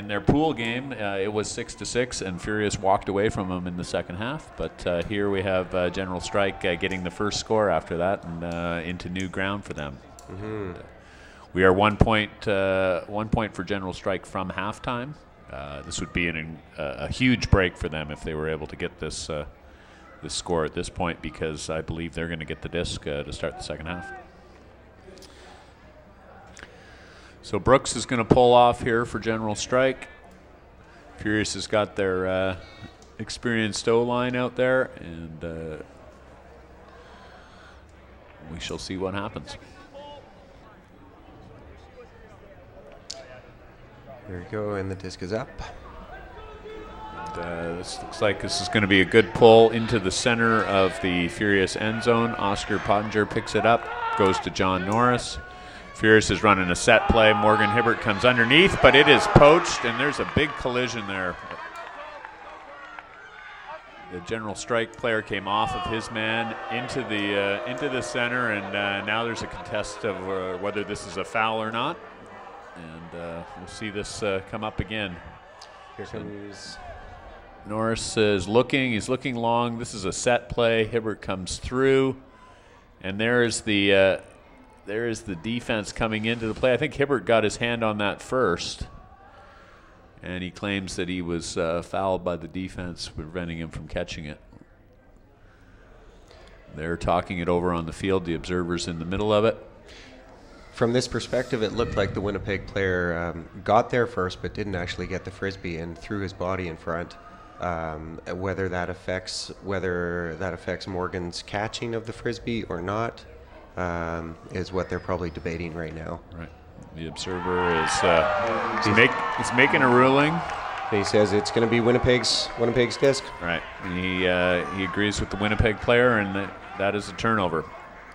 their pool game, it was 6-6, and Furious walked away from them in the second half. But here we have General Strike getting the first score after that, and into new ground for them. We are 1 point for General Strike from halftime. This would be a huge break for them if they were able to get this this score at this point, because I believe they're going to get the disc to start the second half. So Brooks is going to pull off here for General Strike. Furious has got their experienced O-line out there, and we shall see what happens. There we go, and the disc is up. And, this looks like this is going to be a good pull into the center of the Furious end zone. Oscar Pottinger picks it up, goes to John Norris. Furious is running a set play. Morgan Hibbert comes underneath, but it is poached, and there's a big collision there. The General Strike player came off of his man into the center, and now there's a contest of whether this is a foul or not. And we'll see this come up again. Here comes Norris is looking. He's looking long. This is a set play. Hibbert comes through, and there's the defense coming into the play. I think Hibbert got his hand on that first, and he claims that he was fouled by the defense, preventing him from catching it. They're talking it over on the field. The observer's in the middle of it. From this perspective, it looked like the Winnipeg player got there first, but didn't actually get the Frisbee and threw his body in front. Whether that affects Morgan's catching of the Frisbee or not is what they're probably debating right now. Right. The observer is making a ruling. He says it's going to be Winnipeg's disc. Right. He agrees with the Winnipeg player, and that is a turnover.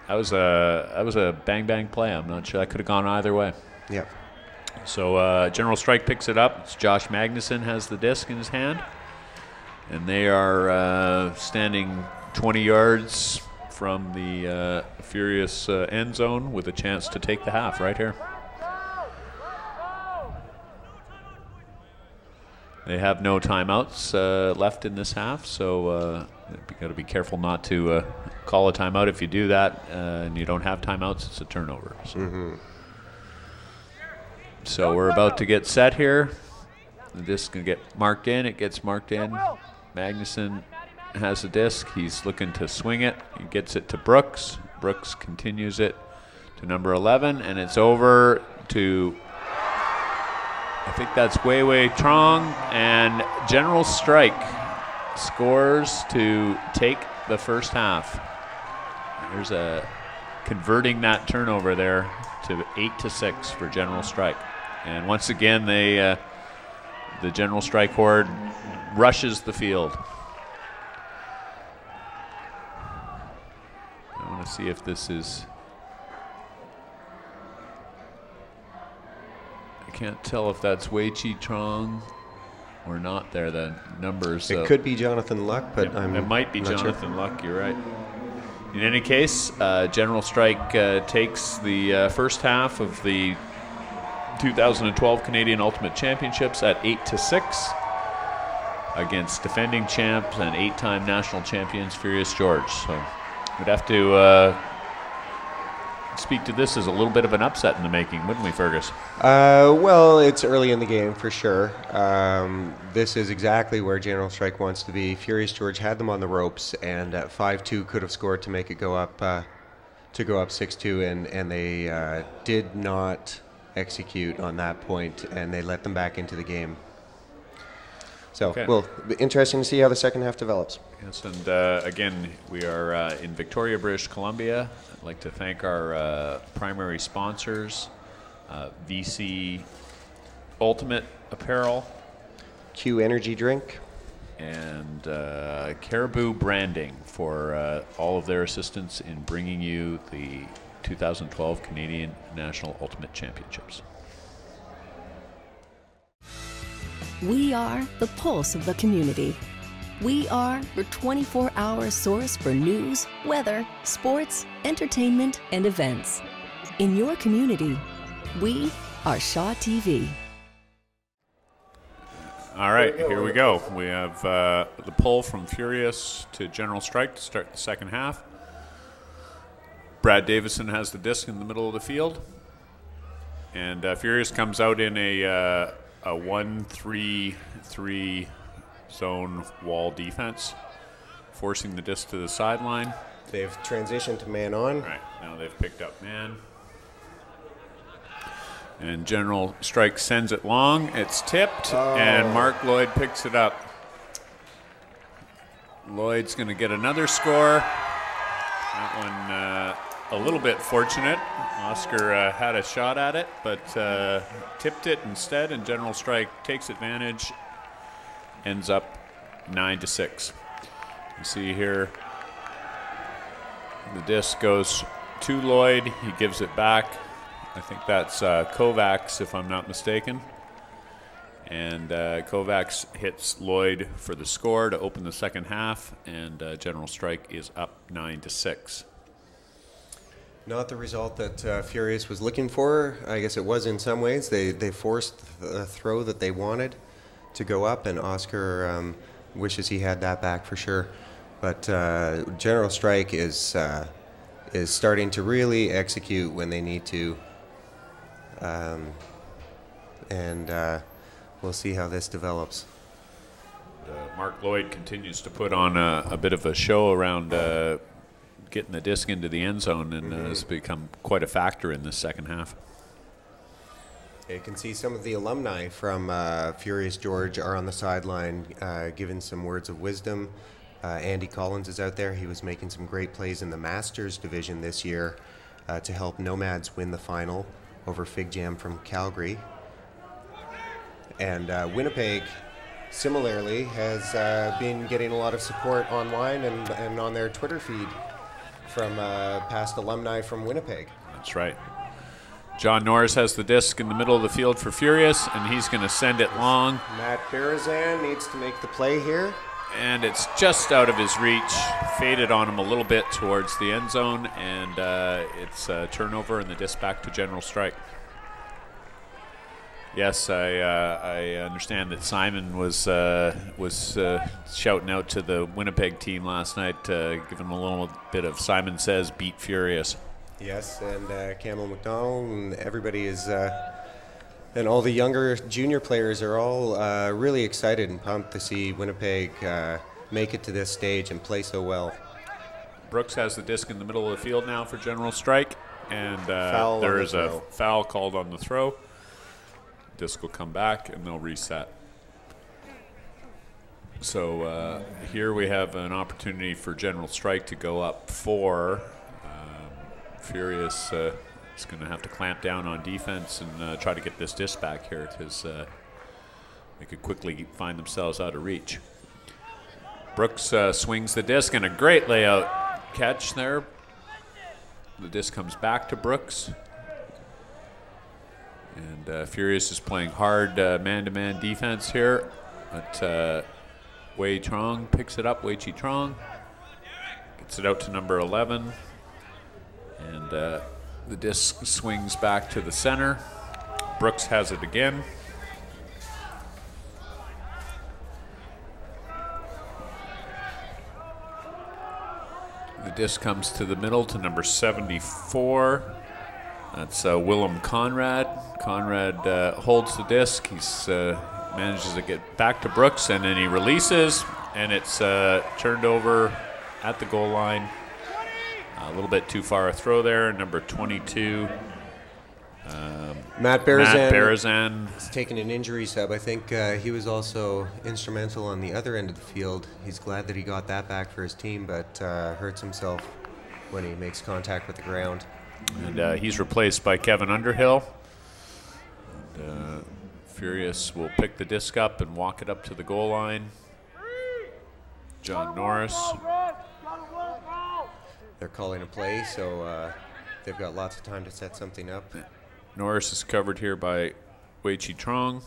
That was a bang play. I'm not sure. That could have gone either way. Yeah. So General Strike picks it up. It's Josh Magnuson has the disc in his hand, and they are standing 20 yards from the Furious end zone with a chance to take the half right here. They have no timeouts left in this half, so you've got to be careful not to call a timeout. If you do that and you don't have timeouts, it's a turnover. So, so we're about to get set here. The disc is going to get marked in. It gets marked in. Magnuson has the disc. He's looking to swing it. He gets it to Brooks. Brooks continues it to number 11, and it's over to, I think that's Wei Wei Trong, and General Strike scores to take the first half. There's a converting that turnover there to 8-6 for General Strike. And once again, the General Strike horde rushes the field. I want to see if this is, I can't tell if that's Wei Chi Trong or not there, the numbers. It could be Jonathan Luck, but it might be not Jonathan sure. Luck, you're right. In any case, General Strike takes the first half of the 2012 Canadian Ultimate Championships at 8-6 against defending champs and 8-time national champions Furious George. So we'd have to speak to this as a little bit of an upset in the making, wouldn't we, Fergus? Well, it's early in the game for sure. This is exactly where General Strike wants to be. Furious George had them on the ropes, and at 5-2 could have scored to make it go up 6-2, and they did not execute on that point, and they let them back into the game. So, Okay. well, interesting to see how the second half develops. Yes, and again, we are in Victoria, British Columbia. I'd like to thank our primary sponsors, VC Ultimate Apparel, Q Energy Drink, and Caribou Branding for all of their assistance in bringing you the 2012 Canadian National Ultimate Championships. We are the pulse of the community. We are your 24-hour source for news, weather, sports, entertainment, and events. In your community, we are Shaw TV. All right, here we go. We have the pull from Furious to General Strike to start the second half. Brad Davison has the disc in the middle of the field. And Furious comes out in a 1-3-3 zone wall defense, forcing the disc to the sideline. They've transitioned to man on. Right, now they've picked up man. And General Strike sends it long. It's tipped, and Mark Lloyd picks it up. Lloyd's going to get another score. That one a little bit fortunate. Oscar had a shot at it, but tipped it instead, and General Strike takes advantage. Ends up 9-6. You see here, the disc goes to Lloyd. He gives it back. I think that's Kovacs, if I'm not mistaken. And Kovacs hits Lloyd for the score to open the second half, and General Strike is up 9-6. Not the result that Furious was looking for. I guess it was in some ways. They forced the throw that they wanted to go up, and Oscar wishes he had that back for sure. But General Strike is starting to really execute when they need to, and we'll see how this develops. Mark Lloyd continues to put on a bit of a show around getting the disc into the end zone, and has become quite a factor in this second half. You can see some of the alumni from Furious George are on the sideline giving some words of wisdom. Andy Collins is out there. He was making some great plays in the Masters division this year to help Nomads win the final over Fig Jam from Calgary. And Winnipeg, similarly, has been getting a lot of support online and on their Twitter feed from past alumni from Winnipeg. That's right. John Norris has the disc in the middle of the field for Furious, and he's going to send it long. Matt Berazan needs to make the play here. And it's just out of his reach, faded on him a little bit towards the end zone, and it's a turnover and the disc back to General Strike. Yes, I understand that Simon was shouting out to the Winnipeg team last night, giving them a little bit of Simon Says beat Furious. Yes, and Campbell McDonald and everybody is, and all the younger junior players are all really excited and pumped to see Winnipeg make it to this stage and play so well. Brooks has the disc in the middle of the field now for General Strike, and Foul there on the is a throw. foul called on the throw. Disc will come back, and they'll reset. So here we have an opportunity for General Strike to go up 4. Furious is going to have to clamp down on defense and try to get this disc back here, because they could quickly find themselves out of reach. Brooks swings the disc, and a great layout catch there. The disc comes back to Brooks. And Furious is playing hard man-to-man defense here. But Wei Trong picks it up. Wei Chi Trong gets it out to number 11. And the disc swings back to the center. Brooks has it again. The disc comes to the middle to number 74. That's Willem Conrad. Conrad holds the disc. He's manages to get back to Brooks, and then he releases, and it's turned over at the goal line. A little bit too far a throw there. Number 22. Matt Barazan has taken an injury sub. I think he was also instrumental on the other end of the field. He's glad that he got that back for his team, but hurts himself when he makes contact with the ground. And he's replaced by Kevin Underhill. And, Furious will pick the disc up and walk it up to the goal line. John Norris. They're calling a play, so they've got lots of time to set something up. Norris is covered here by Wei Chi Trong.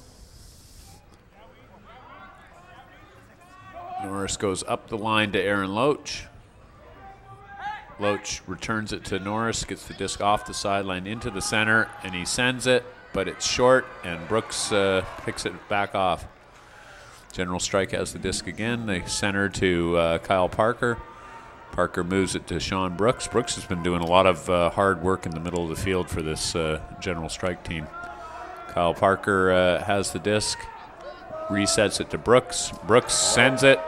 Norris goes up the line to Aaron Loach. Loach returns it to Norris, gets the disc off the sideline into the center, and he sends it, but it's short, and Brooks picks it back off. General Strike has the disc again. They center to Kyle Parker. Parker moves it to Sean Brooks. Brooks has been doing a lot of hard work in the middle of the field for this General Strike team. Kyle Parker has the disc, resets it to Brooks. Brooks sends it,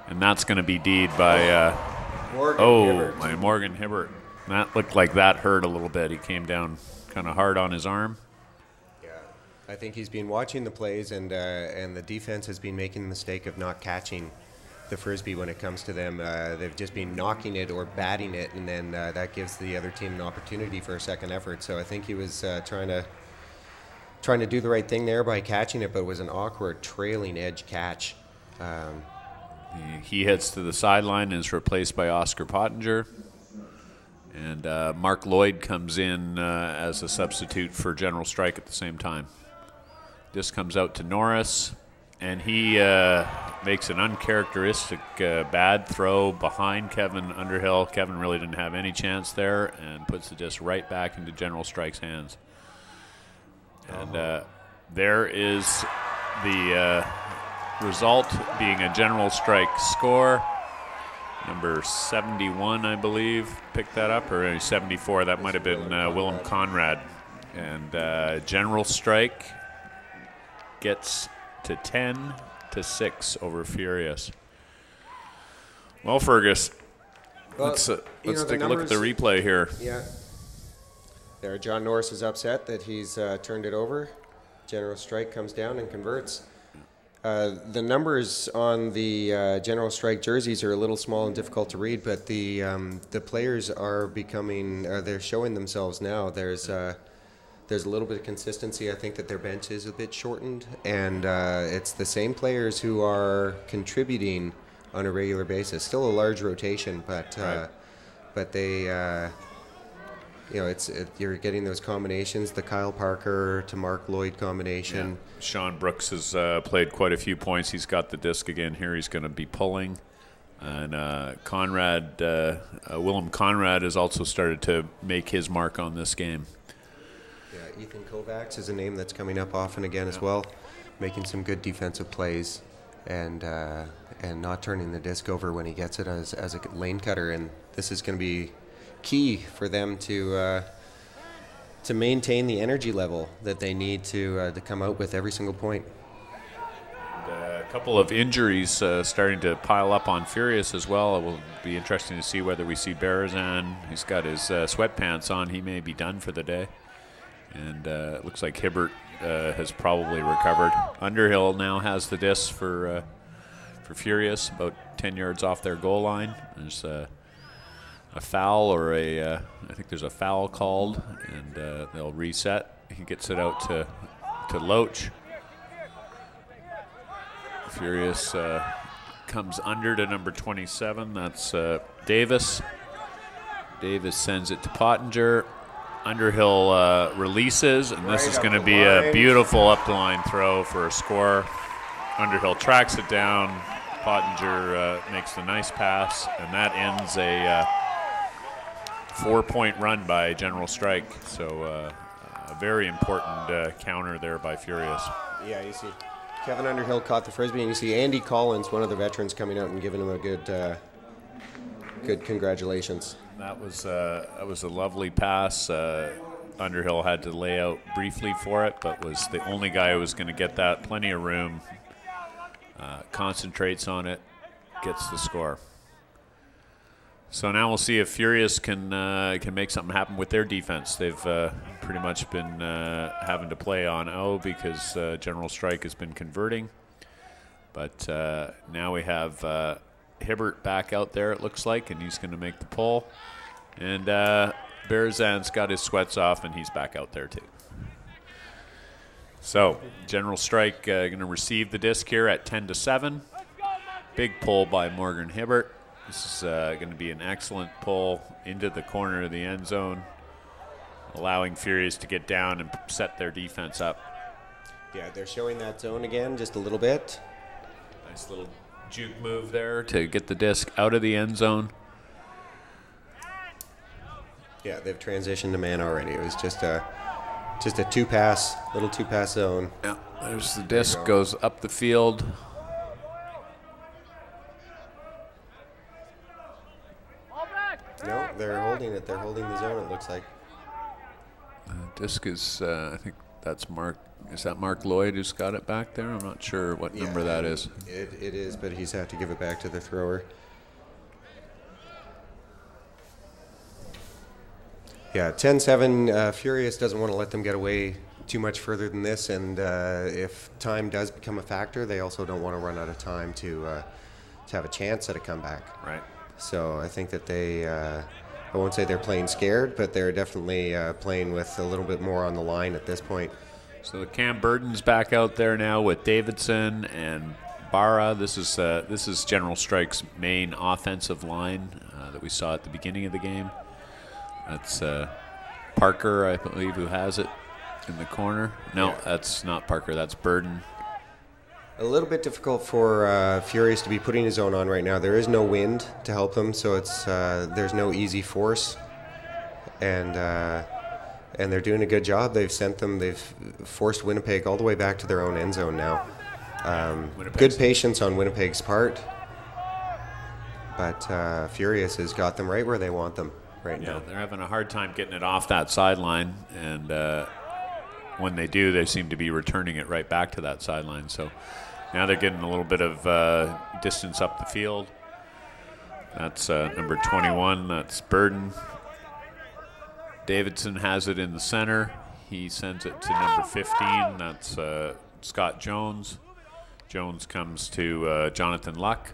and that's going to be D'd by Morgan Hibbert. That looked like that hurt a little bit. He came down kind of hard on his arm. Yeah, I think he's been watching the plays, and the defense has been making the mistake of not catching the Frisbee when it comes to them. They've just been knocking it or batting it, and then that gives the other team an opportunity for a second effort. So I think he was trying to do the right thing there by catching it, but it was an awkward trailing edge catch. He heads to the sideline and is replaced by Oscar Pottinger. And Mark Lloyd comes in as a substitute for General Strike at the same time. This comes out to Norris, and he makes an uncharacteristic bad throw behind Kevin Underhill. Kevin really didn't have any chance there and puts the disc right back into General Strike's hands. And there is the result being a General Strike score. Number 71, I believe, picked that up, or 74. That might have been Willem Conrad. And General Strike gets to 10-6 over Furious. Well, Fergus, let's take a look at the replay here. Yeah. There, John Norris is upset that he's turned it over. General Strike comes down and converts. The numbers on the General Strike jerseys are a little small and difficult to read, but the players are becoming, they're showing themselves now. There's a little bit of consistency. I think that their bench is a bit shortened, and it's the same players who are contributing on a regular basis. Still a large rotation, but Right. but they. You're getting those combinations, the Kyle Parker to Mark Lloyd combination. Yeah. Sean Brooks has played quite a few points. He's got the disc again here. He's going to be pulling. And Willem Conrad has also started to make his mark on this game. Yeah, Ethan Kovacs is a name that's coming up often again as well, making some good defensive plays and not turning the disc over when he gets it as a lane cutter. And this is going to be key for them to maintain the energy level that they need to come out with every single point. And, a couple of injuries starting to pile up on Furious as well. It will be interesting to see whether we see Barazan. He's got his sweatpants on. He may be done for the day. And it looks like Hibbert has probably recovered. Underhill now has the disc for Furious, about 10 yards off their goal line. There's a foul, or I think there's a foul called, and they'll reset. He gets it out to Loach. Furious comes under to number 27. That's Davis. Davis sends it to Pottinger. Underhill releases, and this is going to be a beautiful up-the-line throw for a score. Underhill tracks it down. Pottinger makes the nice pass, and that ends a 4-point run by General Strike. So a very important counter there by Furious. Yeah, you see Kevin Underhill caught the Frisbee, and you see Andy Collins, one of the veterans, coming out and giving him a good Good, congratulations. That was a lovely pass. Underhill had to lay out briefly for it, but was the only guy who was going to get that. Plenty of room. Concentrates on it, gets the score. So now we'll see if Furious can make something happen with their defense. They've pretty much been having to play on O because General Strike has been converting. But now we have Hibbert back out there, it looks like, and he's going to make the pull. And Berzan's got his sweats off, and he's back out there too. So General Strike going to receive the disc here at 10-7. Big pull by Morgan Hibbert. This is going to be an excellent pull into the corner of the end zone, allowing Furious to get down and set their defense up. Yeah, they're showing that zone again just a little bit. Nice little juke move there to get the disc out of the end zone. Yeah, they've transitioned to man already. It was just a two-pass, little two-pass zone. Yeah, there's the disc, goes up the field. No, they're holding it. They're holding the zone, it looks like. Disc is, I think that's Mark. Is that Mark Lloyd who's got it back there? I'm not sure what number that is. It is, but he's had to give it back to the thrower. Yeah, 10-7. Furious doesn't want to let them get away too much further than this, and if time does become a factor, they also don't want to run out of time to have a chance at a comeback. Right. So I think that they, I won't say they're playing scared, but they're definitely playing with a little bit more on the line at this point. So Cam Burton's back out there now with Davidson and Barra. This is General Strike's main offensive line that we saw at the beginning of the game. That's Parker, I believe, who has it in the corner. No, that's not Parker. That's Burton. A little bit difficult for Furious to be putting his own on right now. There is no wind to help them, so it's there's no easy force, and they're doing a good job. They've forced Winnipeg all the way back to their own end zone now. Good patience on Winnipeg's part, but Furious has got them right where they want them right now. They're having a hard time getting it off that sideline, and when they do, they seem to be returning it right back to that sideline. So now they're getting a little bit of distance up the field. That's number 21. That's Burden. Davidson has it in the center. He sends it to number 15. That's Scott Jones. Jones comes to Jonathan Luck.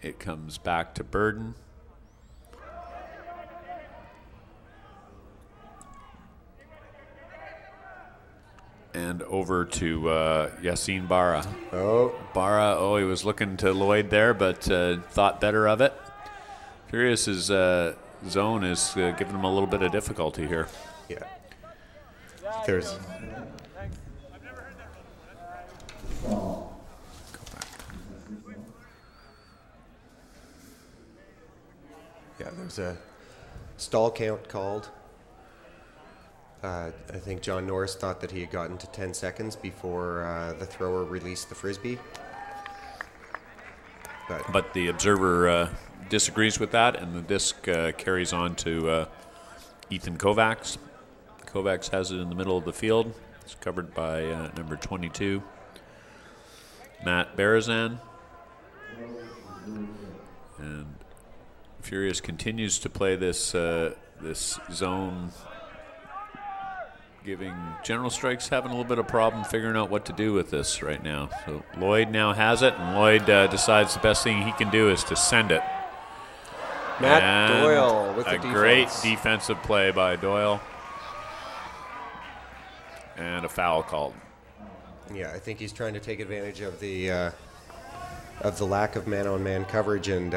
It comes back to Burden. And over to Yassine Barra. Barra, he was looking to Lloyd there, but thought better of it. Furious's zone is giving him a little bit of difficulty here. Yeah. There's... Yeah, there's a stall count called. I think John Norris thought that he had gotten to 10 seconds before the thrower released the Frisbee. But the observer disagrees with that, and the disc carries on to Ethan Kovacs. Kovacs has it in the middle of the field. It's covered by number 22, Matt Berzan. And Furious continues to play this this zone, giving General Strike's having a little bit of problem figuring out what to do with this right now. So Lloyd now has it, and Lloyd decides the best thing he can do is to send it. Matt Doyle with the defense. A great defensive play by Doyle. And a foul called. Yeah, I think he's trying to take advantage of the lack of man-on-man coverage and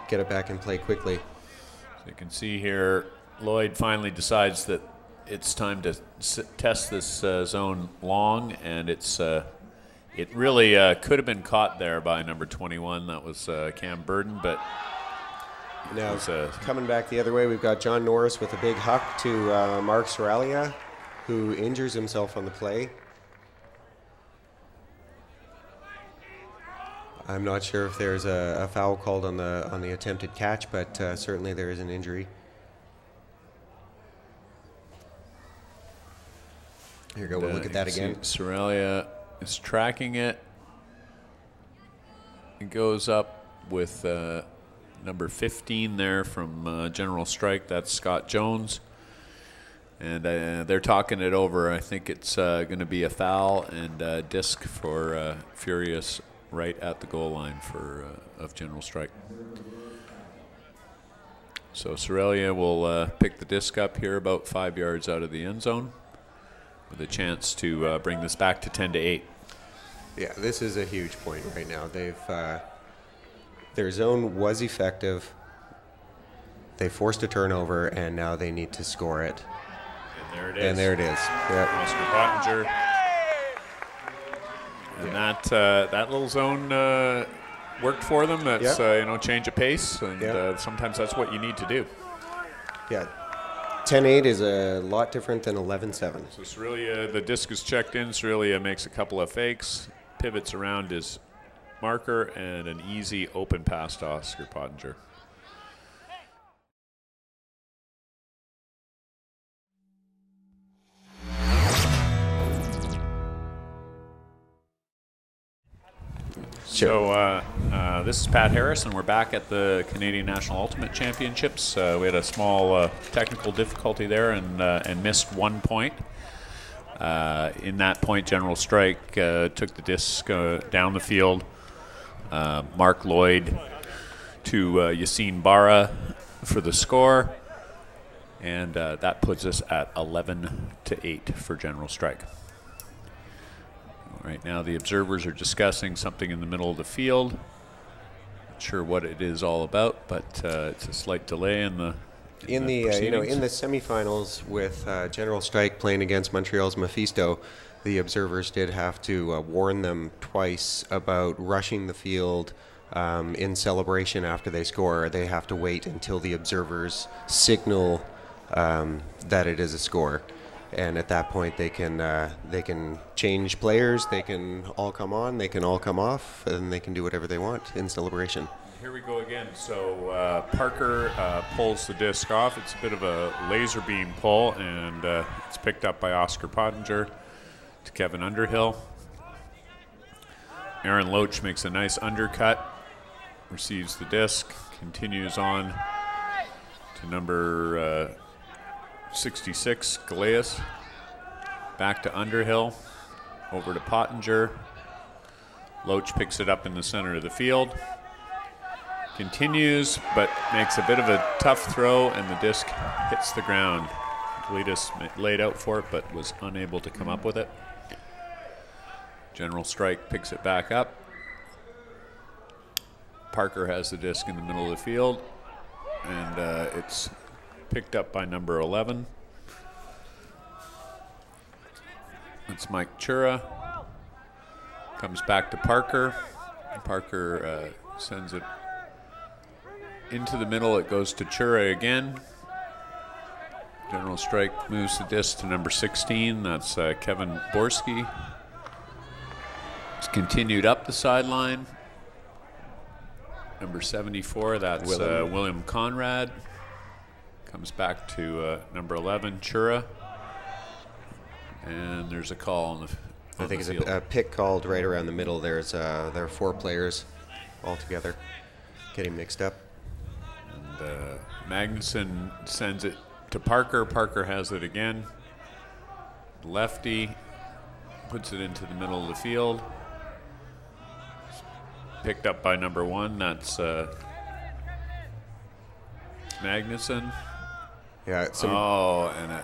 get it back in play quickly. So you can see here, Lloyd finally decides that it's time to test this zone long, and it's it really could have been caught there by number 21. That was Cam Burden, but now coming back the other way, we've got John Norris with a big huck to Mark Soralia, who injures himself on the play. I'm not sure if there's a foul called on the attempted catch, but certainly there is an injury. Here you go. We'll look at that again. Sorelia is tracking it. It goes up with number 15 there from General Strike. That's Scott Jones. And they're talking it over. I think it's going to be a foul and a disc for Furious right at the goal line of General Strike. So Sorelia will pick the disc up here about 5 yards out of the end zone with a chance to bring this back to 10-8. Yeah, this is a huge point right now. Their zone was effective. They forced a turnover, and now they need to score it. And there it is. And there it is. Yep. Oscar Pottinger. And that little zone worked for them. That's change of pace, and sometimes that's what you need to do. Yeah. 10-8 is a lot different than 11-7. So Sorelia, the disc is checked in. Sorelia makes a couple of fakes, pivots around his marker, and an easy open pass to Oscar Pottinger. So this is Pat Harris, and we're back at the Canadian National Ultimate Championships. We had a small technical difficulty there and missed 1 point. In that point, General Strike took the disc down the field. Mark Lloyd to Yassine Barra for the score, and that puts us at 11-8 for General Strike. Right now, the observers are discussing something in the middle of the field. Not sure what it is all about, but it's a slight delay in the semifinals with General Strike playing against Montreal's Mephisto. The observers did have to warn them twice about rushing the field in celebration after they score. They have to wait until the observers signal that it is a score. And at that point, they can change players. They can all come on. They can all come off, and they can do whatever they want in celebration. Here we go again. So Parker pulls the disc off. It's a bit of a laser beam pull, and it's picked up by Oscar Pottinger to Kevin Underhill. Aaron Loach makes a nice undercut, receives the disc, continues on to number 66, Galeas. Back to Underhill, over to Pottinger. Loach picks it up in the center of the field. Continues, but makes a bit of a tough throw, and the disc hits the ground. Galeas laid out for it, but was unable to come up with it. General Strike picks it back up. Parker has the disc in the middle of the field, and it's picked up by number 11. That's Mike Chura. Comes back to Parker. Parker sends it into the middle. It goes to Chura again. General Strike moves the disc to number 16. That's Kevin Borski. It's continued up the sideline. Number 74, that's William Conrad. Comes back to number 11, Chura. And there's a call on the I think it's a pick called right around the middle. There are 4 players all together getting mixed up. And Magnuson sends it to Parker. Parker has it again. Lefty puts it into the middle of the field. Picked up by number 1. That's Magnuson. Yeah. And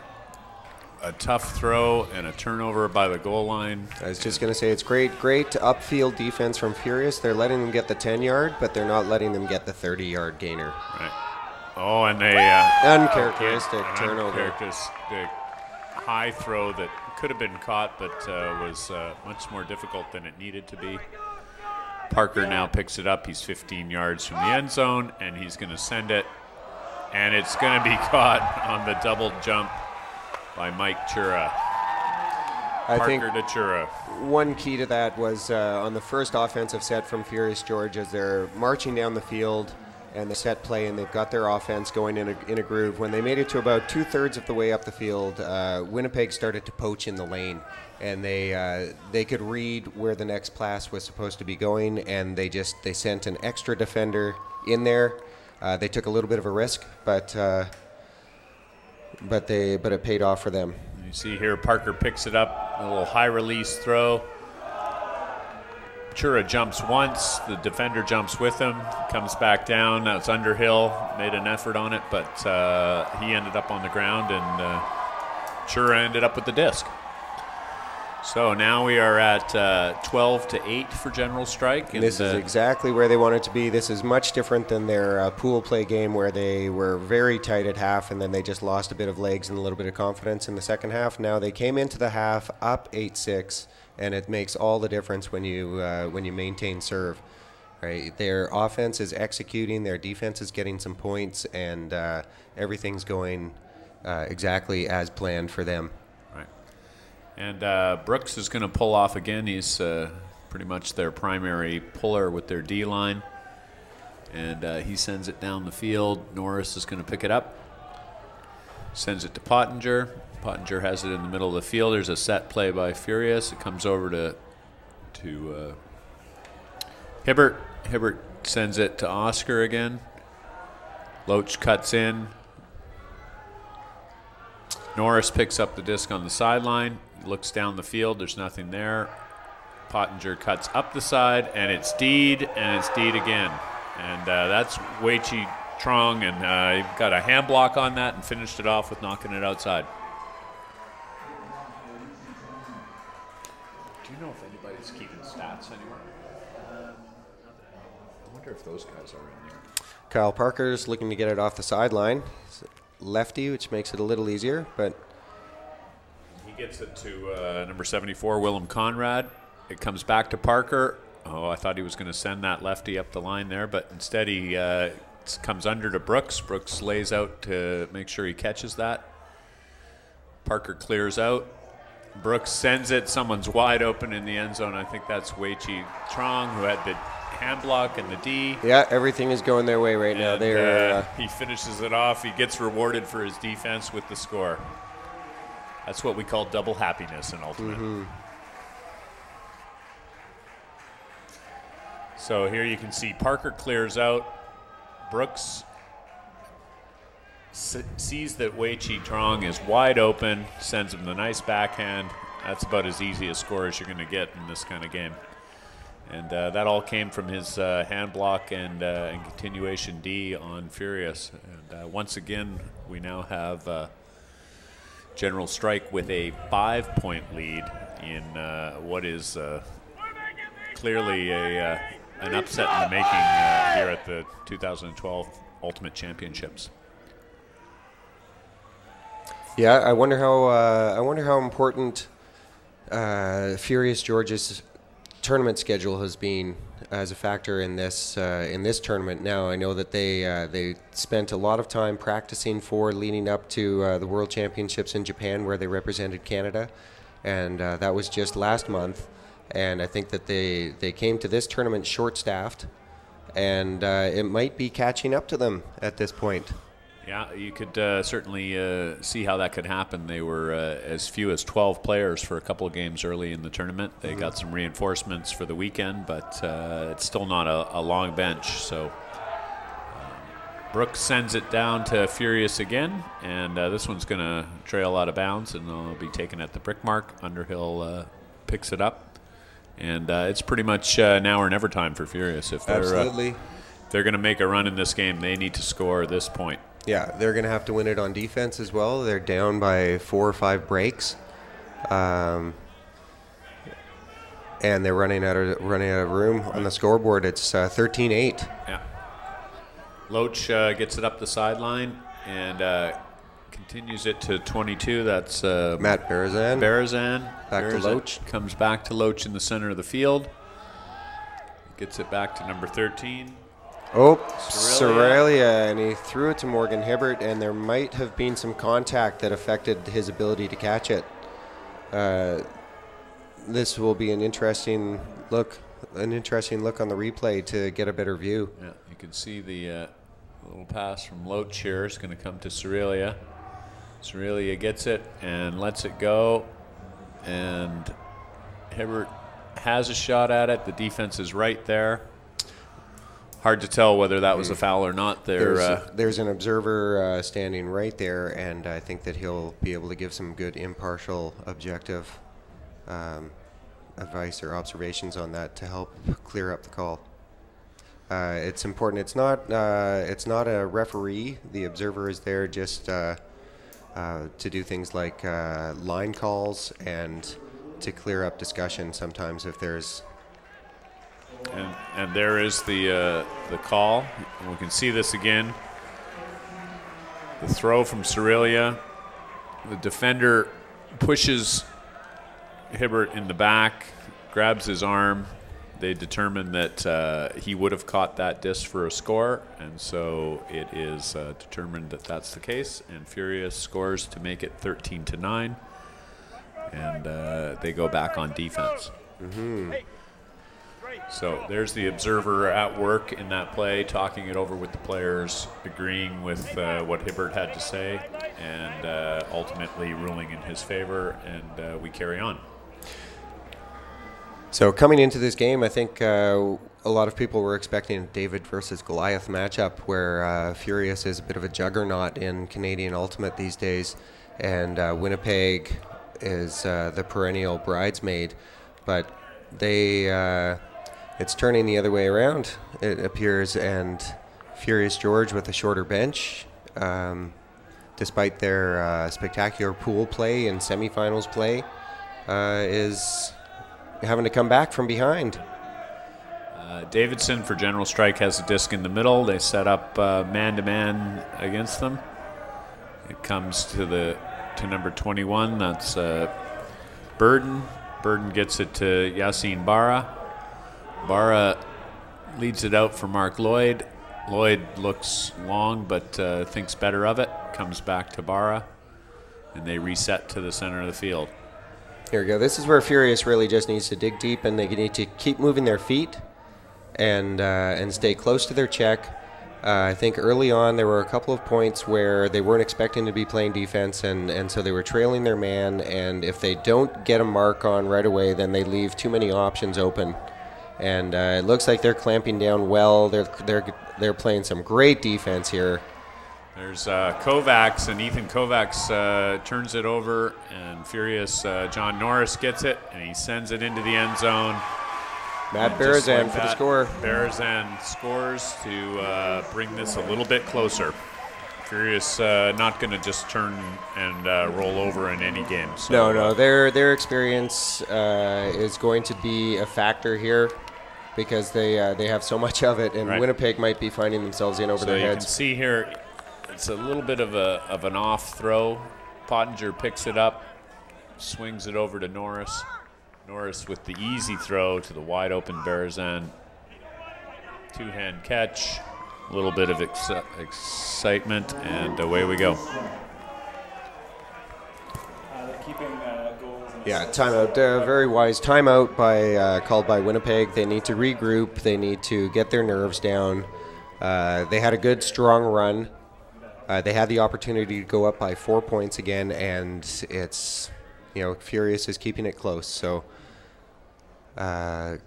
a tough throw and a turnover by the goal line. I was just going to say, it's great upfield defense from Furious. They're letting them get the 10-yard, but they're not letting them get the 30-yard gainer. Right. Oh, and they uncharacteristic turnover. Uncharacteristic high throw that could have been caught, but was much more difficult than it needed to be. Parker now picks it up. He's 15 yards from the end zone, and he's going to send it. And it's going to be caught on the double jump by Mike Chura. I think Parker to Chura. one key to that was on the first offensive set from Furious George as they're marching down the field and the set play, and they've got their offense going in a groove. When they made it to about 2/3 of the way up the field, Winnipeg started to poach in the lane, and they could read where the next pass was supposed to be going, and they sent an extra defender in there. They took a little bit of a risk, but it paid off for them. You see here, Parker picks it up, a little high release throw. Chura jumps once, the defender jumps with him, comes back down. Now it's Underhill, made an effort on it, but he ended up on the ground, and Chura ended up with the disc. So now we are at 12-8 for General Strike. And this is exactly where they wanted to be. This is much different than their pool play game where they were very tight at half and then they just lost a bit of legs and a little bit of confidence in the second half. Now they came into the half up 8-6, and it makes all the difference when you maintain serve. Right? Their offense is executing, their defense is getting some points, and everything's going exactly as planned for them. And Brooks is going to pull off again. He's pretty much their primary puller with their D-line. And he sends it down the field. Norris is going to pick it up. Sends it to Pottinger. Pottinger has it in the middle of the field. There's a set play by Furious. It comes over to Hibbert. Hibbert sends it to Oscar again. Loach cuts in. Norris picks up the disc on the sideline. Looks down the field, there's nothing there. Pottinger cuts up the side, and it's Deed, and it's Deed again. And that's Wei Chi Trong, and he got a hand block on that and finished it off with knocking it outside. Do you know if anybody's keeping stats anywhere? I wonder if those guys are in there. Kyle Parker's looking to get it off the sideline. Lefty, which makes it a little easier, but he gets it to number 74, Willem Conrad. It comes back to Parker. Oh, I thought he was going to send that lefty up the line there, but instead he comes under to Brooks. Brooks lays out to make sure he catches that. Parker clears out. Brooks sends it. Someone's wide open in the end zone. I think that's Wei Chi Trong, who had the hand block and the D. Yeah, everything is going their way right now. They're he finishes it off. He gets rewarded for his defense with the score. That's what we call double happiness in Ultimate. Mm-hmm. So here you can see Parker clears out. Brooks sees that Wei Chi Trong is wide open, sends him the nice backhand. That's about as easy a score as you're going to get in this kind of game. And that all came from his hand block and continuation D on Furious. And once again, we now have General Strike with a 5-point lead in what is clearly an upset in the making here at the 2012 Ultimate Championships. Yeah, I wonder how important Furious George's tournament schedule has been as a factor in this tournament. Now I know that they spent a lot of time practicing for leading up to the World Championships in Japan, where they represented Canada, and that was just last month. And I think that they came to this tournament short-staffed, and it might be catching up to them at this point. Yeah, you could certainly see how that could happen. They were as few as 12 players for a couple of games early in the tournament. They got some reinforcements for the weekend, but it's still not a long bench. So Brooks sends it down to Furious again, and this one's going to trail out of bounds, and they'll be taken at the brick mark. Underhill picks it up, and it's pretty much now or never time for Furious. If they're, Absolutely. If they're going to make a run in this game, they need to score this point. Yeah, they're going to have to win it on defense as well. They're down by 4 or 5 breaks, and they're running out of room on the scoreboard. It's 13-8. Yeah. Loach gets it up the sideline and continues it to 22. That's Matt Barazan. Back to Loach. Comes back to Loach in the center of the field. Gets it back to number 13. Oh, Sorelia, and he threw it to Morgan Hibbert, and there might have been some contact that affected his ability to catch it. this will be an interesting look on the replay to get a better view. Yeah, you can see the little pass from Loach here is going to come to Cerelia. Cerelia gets it and lets it go, and Hibbert has a shot at it. The defense is right there. Hard to tell whether that was a foul or not. There's an observer standing right there, and I think that he'll be able to give some good impartial, objective advice or observations on that to help clear up the call. It's important. It's not a referee. The observer is there just to do things like line calls and to clear up discussion sometimes if there's. And there is the call. And we can see this again. The throw from Cerelia. The defender pushes Hibbert in the back, grabs his arm. They determine that he would have caught that disc for a score, and so it is determined that that's the case. And Furious scores to make it 13-9, and they go back on defense. Mm-hmm. So there's the observer at work in that play, talking it over with the players, agreeing with what Hibbert had to say, and ultimately ruling in his favor, and we carry on. So coming into this game, I think a lot of people were expecting a David versus Goliath matchup where Furious is a bit of a juggernaut in Canadian Ultimate these days, and Winnipeg is the perennial bridesmaid, but it's turning the other way around, it appears, and Furious George with a shorter bench, despite their spectacular pool play and semifinals play, is having to come back from behind. Davidson for General Strike has a disc in the middle. They set up man-to-man against them. It comes to number 21. That's Burden. Burden gets it to Yassine Barra. Barra leads it out for Mark Lloyd. Lloyd looks long but thinks better of it. Comes back to Barra, and they reset to the center of the field. Here we go. This is where Furious really just needs to dig deep, and they need to keep moving their feet and stay close to their check. I think early on there were a couple of points where they weren't expecting to be playing defense, and so they were trailing their man, and if they don't get a mark on right away, then they leave too many options open. And it looks like they're clamping down well. They're playing some great defense here. There's Kovacs, and Ethan Kovacs turns it over, and Furious John Norris gets it, and he sends it into the end zone. Matt Berezan for the score. Berezan scores to bring this a little bit closer. Furious not going to just turn and roll over in any game. So, no. Their experience is going to be a factor here because they have so much of it, and right. Winnipeg might be finding themselves in over their heads. So you can see here, it's a little bit of an off throw. Pottinger picks it up, swings it over to Norris. Norris with the easy throw to the wide open Berezan. Two-hand catch, a little bit of excitement, and away we go. Yeah, timeout. Very wise timeout called by Winnipeg. They need to regroup. They need to get their nerves down. They had a good, strong run. They had the opportunity to go up by 4 points again, and it's, Furious is keeping it close. So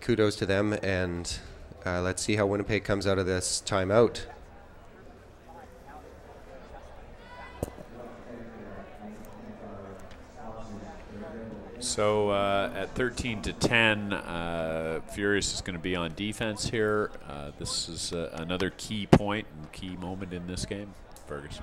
kudos to them, and let's see how Winnipeg comes out of this timeout. So at 13-10, Furious is going to be on defense here. This is another key point and key moment in this game. Fergus.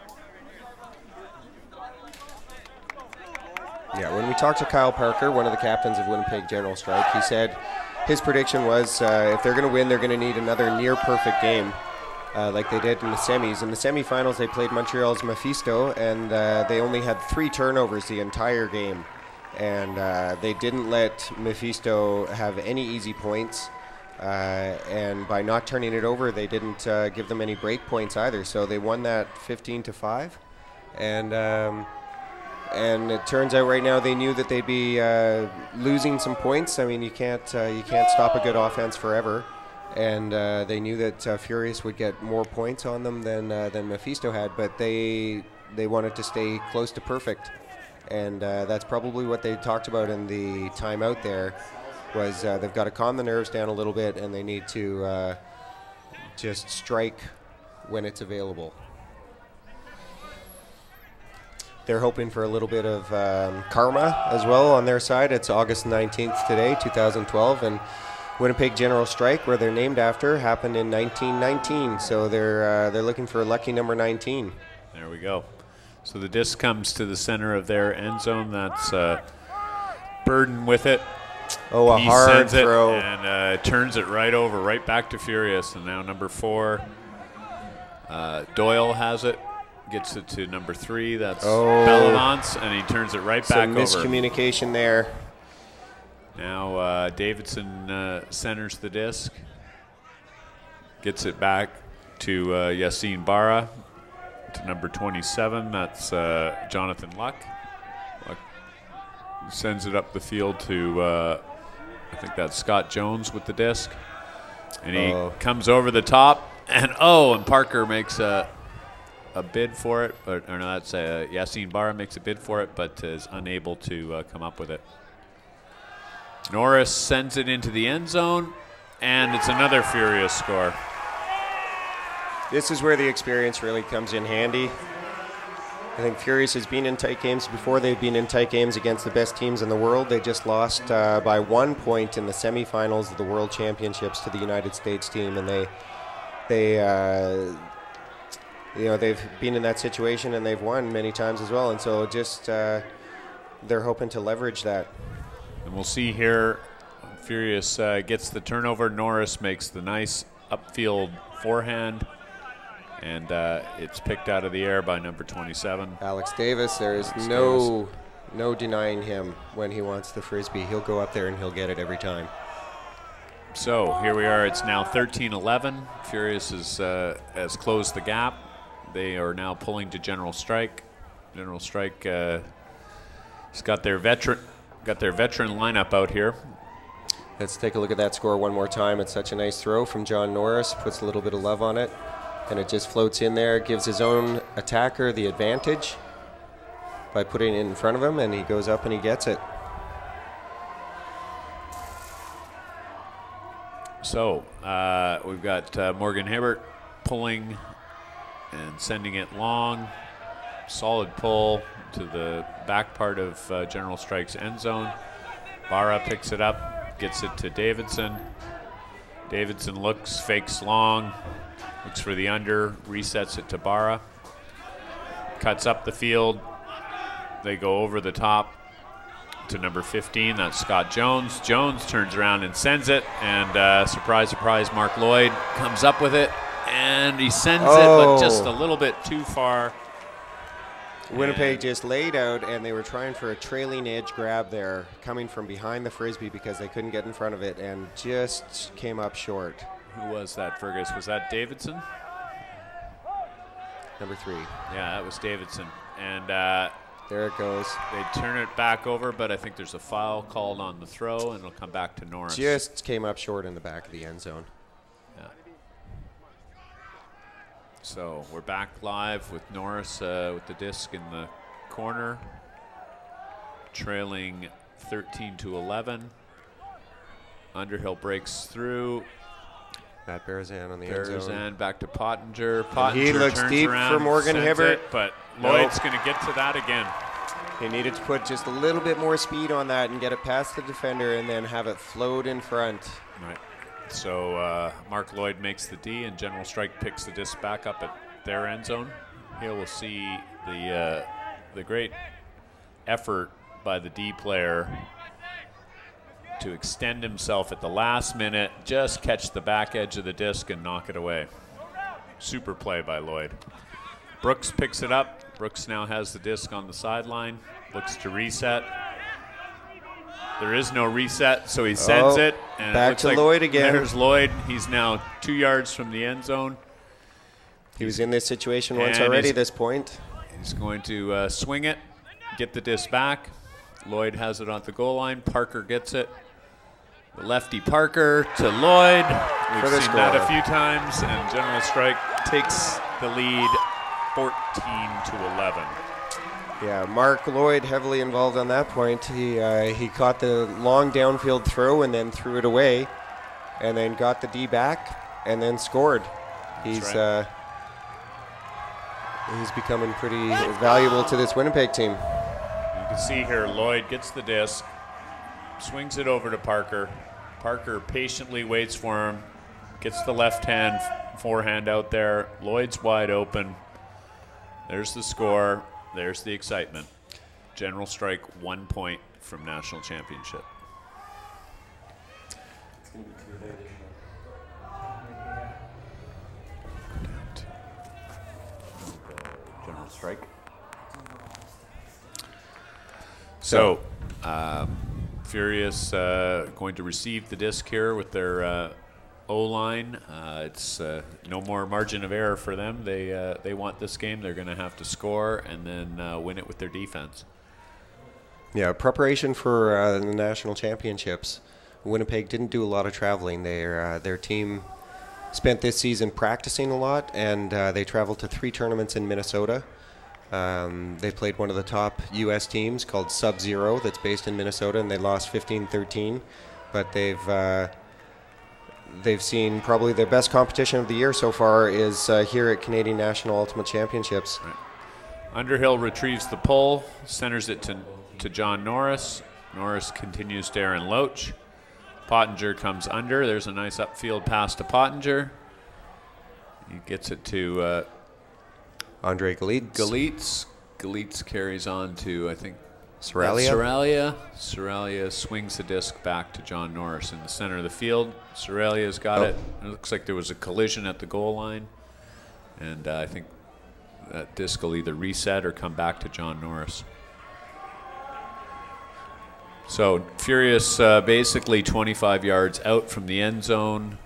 Yeah, when we talked to Kyle Parker, one of the captains of Winnipeg General Strike, he said his prediction was if they're going to win, they're going to need another near-perfect game like they did in the semis. In the semifinals, they played Montreal's Mephisto, and they only had 3 turnovers the entire game. And they didn't let Mephisto have any easy points. And by not turning it over, they didn't give them any break points either. So they won that 15-5. And And it turns out right now they knew that they'd be losing some points. I mean, you can't stop a good offense forever. And they knew that Furious would get more points on them than Mephisto had, but they wanted to stay close to perfect. And that's probably what they talked about in the timeout there, was they've got to calm the nerves down a little bit, and they need to just strike when it's available. They're hoping for a little bit of karma as well on their side. It's August 19th today, 2012, and Winnipeg General Strike, where they're named after, happened in 1919. So they're looking for lucky number 19. There we go. So the disc comes to the center of their end zone. That's Burden with it. Oh, he hard sends throw. It and turns it right over, right back to Furious. And now number 4, Doyle has it. Gets it to number 3. That's Bellavance, and he turns it right back over. Some miscommunication there. Now Davidson centers the disc. Gets it back to Yassine Barra, to number 27. That's Jonathan Luck. Luck sends it up the field to, I think that's Scott Jones with the disc. And he comes over the top, and Parker makes a bid for it, or no, that's Yassine Barra makes a bid for it, but is unable to come up with it. Norris sends it into the end zone, and it's another Furious score. This is where the experience really comes in handy. I think Furious has been in tight games before. They've been in tight games against the best teams in the world. They just lost by 1 point in the semifinals of the World Championships to the United States team, and they've been in that situation and they've won many times as well. And so just they're hoping to leverage that. And we'll see here, Furious gets the turnover. Norris makes the nice upfield forehand, and it's picked out of the air by number 27. Alex Davis, there is no denying him when he wants the Frisbee. He'll go up there and he'll get it every time. So here we are. It's now 13-11. Furious has closed the gap. They are now pulling to General Strike. General Strike has got their veteran lineup out here. Let's take a look at that score one more time. It's such a nice throw from John Norris. Puts a little bit of love on it, and it just floats in there. Gives his own attacker the advantage by putting it in front of him, and he goes up and he gets it. So we've got Morgan Hibbert pulling and sending it long. Solid pull to the back part of General Strike's end zone. Barra picks it up, gets it to Davidson. Davidson looks, fakes long, looks for the under, resets it to Barra. Cuts up the field. They go over the top to number 15. That's Scott Jones. Jones turns around and sends it, and surprise, surprise, Mark Lloyd comes up with it, and he sends it, but just a little bit too far. Winnipeg just laid out, and they were trying for a trailing edge grab there, coming from behind the Frisbee because they couldn't get in front of it, and just came up short. Who was that, Fergus? Was that Davidson? Number 3. Yeah, that was Davidson. And there it goes. they turn it back over, but I think there's a foul called on the throw, and it'll come back to Norris. Just came up short in the back of the end zone. Yeah. So we're back live with Norris with the disc in the corner, trailing 13-11. Underhill breaks through. Matt Barazan on the end zone. Barazan back to Pottinger. Pottinger he looks turns deep around, for Morgan Hibbert. But Lloyd's going to get to that again. He needed to put just a little bit more speed on that and get it past the defender and then have it float in front. Right. So Mark Lloyd makes the D, and General Strike picks the disc back up at their end zone. Here we'll see the great effort by the D player to extend himself at the last minute, just catch the back edge of the disc and knock it away. Super play by Lloyd. Brooks picks it up. Brooks now has the disc on the sideline, looks to reset. There is no reset, so he sends it. And back to Lloyd again. There's Lloyd. He's now 2 yards from the end zone. He was in this situation once already at this point. He's going to swing it. get the disc back. Lloyd has it on the goal line. Parker gets it. The lefty Parker to Lloyd. We've seen that a few times, and General Strike takes the lead 14-11. Yeah, Mark Lloyd heavily involved on that point. He caught the long downfield throw and then threw it away, and then got the D back and then scored. He's becoming pretty valuable to this Winnipeg team. You can see here Lloyd gets the disc, swings it over to Parker. Parker patiently waits for him, gets the left hand forehand out there. Lloyd's wide open. There's the score. There's the excitement. General Strike 1 point from national championship. General Strike. So, Furious going to receive the disc here with their O-line. It's no more margin of error for them. They want this game. They're going to have to score and then win it with their defense. Yeah, preparation for the national championships. Winnipeg didn't do a lot of traveling. Their team spent this season practicing a lot, and they traveled to 3 tournaments in Minnesota. They played one of the top U.S. teams called Sub-Zero that's based in Minnesota, and they lost 15-13. But they've seen probably their best competition of the year so far is here at Canadian National Ultimate Championships. Right. Underhill retrieves the pull, centers it to John Norris. Norris continues to Aaron Loach. Pottinger comes under. There's a nice upfield pass to Pottinger. He gets it to Andre Galitz. Galitz carries on to, I think, Seralia. Seralia swings the disc back to John Norris in the center of the field. Seralia's got it. It looks like there was a collision at the goal line. And I think that disc will either reset or come back to John Norris. So Furious basically 25 yards out from the end zone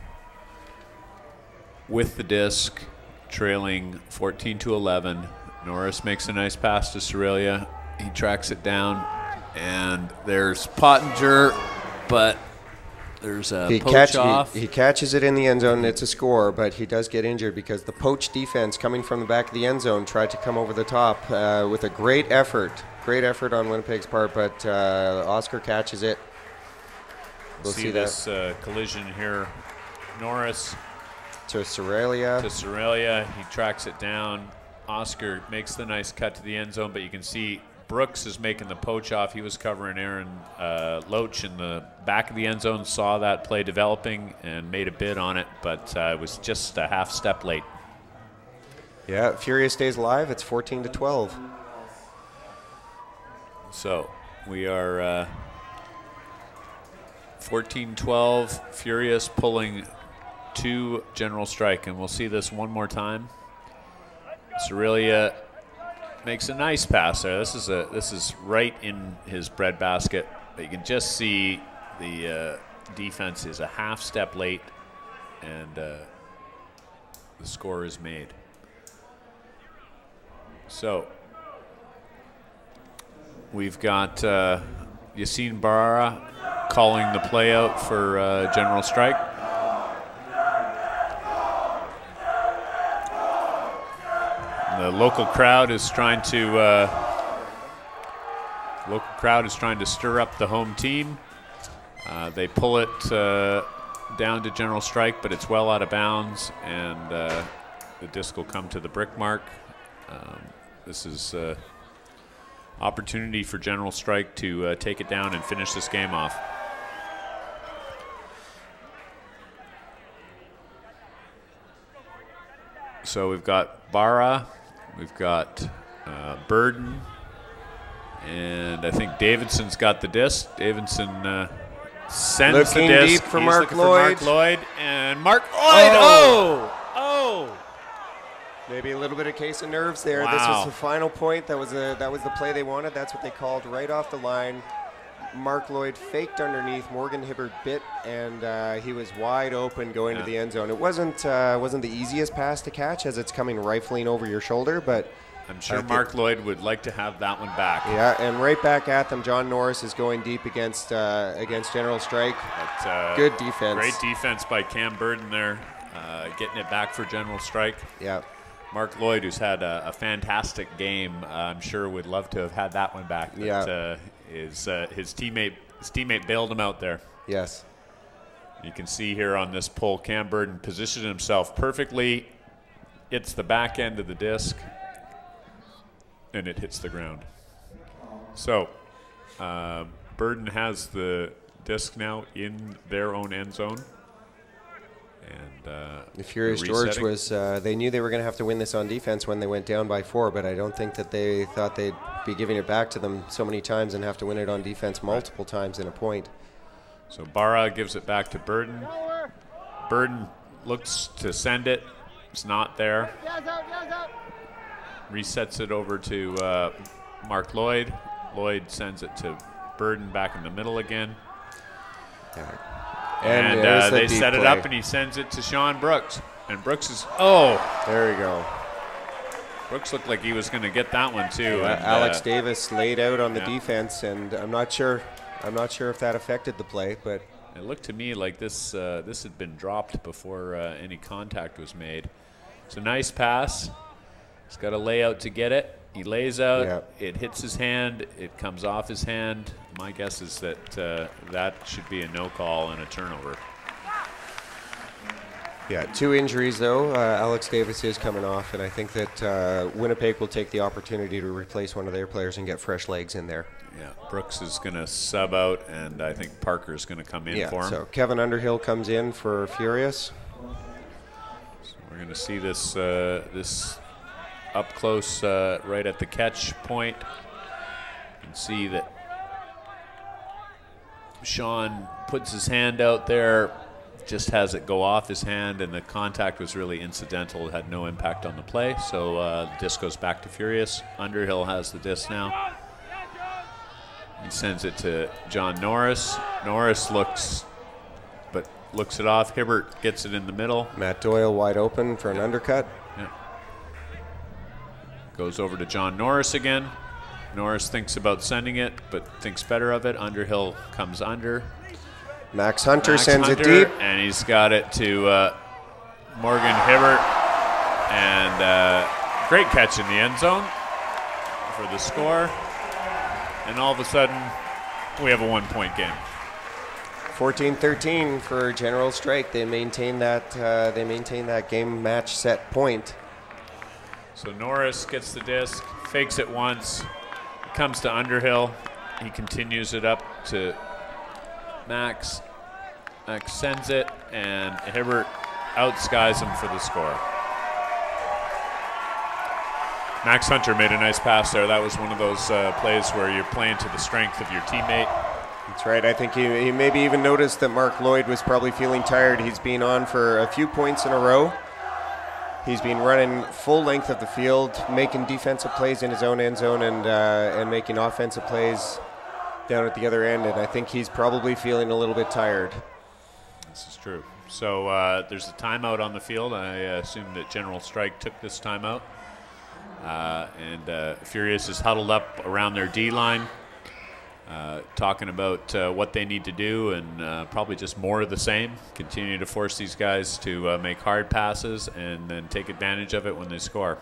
with the disc, trailing 14-11. Norris makes a nice pass to Seralia. He tracks it down, and there's Pottinger, but there's a poach off. He catches it in the end zone, and it's a score, but he does get injured because the poach defense coming from the back of the end zone tried to come over the top with a great effort. Great effort on Winnipeg's part, but Oscar catches it. We'll see this collision here. Norris to Seralia. He tracks it down. Oscar makes the nice cut to the end zone, but you can see Brooks is making the poach off. He was covering Aaron Loach in the back of the end zone, saw that play developing and made a bid on it, but it was just a half step late. Yeah, Furious stays alive. It's 14-12. So we are 14-12, Furious pulling to General Strike, and we'll see this one more time. Seralia makes a nice pass there. This is right in his breadbasket, but you can just see the defense is a half step late, and the score is made. So we've got Yassine Barara calling the play out for General Strike. The local crowd is trying to stir up the home team. They pull it down to General Strike, but it's well out of bounds, and the disc will come to the brick mark. This is opportunity for General Strike to take it down and finish this game off. So we've got Barra, we've got Burden, and I think Davidson's got the disc. Davidson sends looking the disc deep for He's Mark looking Lloyd. for Mark Lloyd, and Mark Lloyd. Oh! Maybe a little bit of case of nerves there. Wow. This was the final point. That was the play they wanted. That's what they called right off the line. Mark Lloyd faked underneath. Morgan Hibbert bit, and he was wide open going to the end zone. It wasn't the easiest pass to catch as it's coming rifling over your shoulder, but I'm sure Mark Lloyd would like to have that one back. Yeah, and right back at them. John Norris is going deep against General Strike. But, good defense. Great defense by Cam Burden there, getting it back for General Strike. Yeah. Mark Lloyd, who's had a fantastic game, I'm sure would love to have had that one back. But, yeah. His teammate bailed him out there. Yes. You can see here on this pull, Cam Burden positioned himself perfectly. It's the back end of the disc, and it hits the ground. So Burden has the disc now in their own end zone. And the Furious George was, they knew they were going to have to win this on defense when they went down by 4, but I don't think that they thought they'd be giving it back to them so many times and have to win it on defense multiple times in a point. So Barra gives it back to Burden. Burden looks to send it. It's not there. Resets it over to Mark Lloyd. Lloyd sends it to Burden back in the middle again. Yeah. And they set it up, and he sends it to Sean Brooks. And Brooks is, there we go. Brooks looked like he was going to get that one too. Yeah, and, Alex Davis laid out on the defense, and I'm not sure if that affected the play, but it looked to me like this had been dropped before any contact was made. It's a nice pass. He's got a layout to get it. He lays out. Yeah. It hits his hand. It comes off his hand. My guess is that that should be a no call and a turnover. Yeah, 2 injuries though. Alex Davis is coming off, and I think that Winnipeg will take the opportunity to replace one of their players and get fresh legs in there. Yeah, Brooks is going to sub out, and I think Parker's going to come in for him. So Kevin Underhill comes in for Furious. So we're going to see this this up close right at the catch point. You can see that Sean puts his hand out there, just has it go off his hand, and the contact was really incidental. It had no impact on the play, so the disc goes back to Furious. Underhill has the disc now. He sends it to John Norris. Norris looks it off. Hibbert gets it in the middle. Matt Doyle wide open for an undercut. Yeah. Goes over to John Norris again. Norris thinks about sending it, but thinks better of it. Underhill comes under. Max Hunter sends it deep. And he's got it to Morgan Hibbert. And great catch in the end zone for the score. And all of a sudden, we have a 1-point game. 14-13 for General Strike. They maintain that. Game match set point. So Norris gets the disc, fakes it once, comes to Underhill. He continues it up to Max. Max sends it, and Hibbert outskies him for the score. Max Hunter made a nice pass there. That was one of those plays where you're playing to the strength of your teammate. That's right. I think he maybe even noticed that Mark Lloyd was probably feeling tired. He's been on for a few points in a row. He's been running full length of the field, making defensive plays in his own end zone and making offensive plays down at the other end. And I think he's probably feeling a little bit tired. This is true. So there's a timeout on the field. I assume that General Strike took this timeout. And Furious is huddled up around their D-line, talking about what they need to do, and probably just more of the same. Continue to force these guys to make hard passes and then take advantage of it when they score.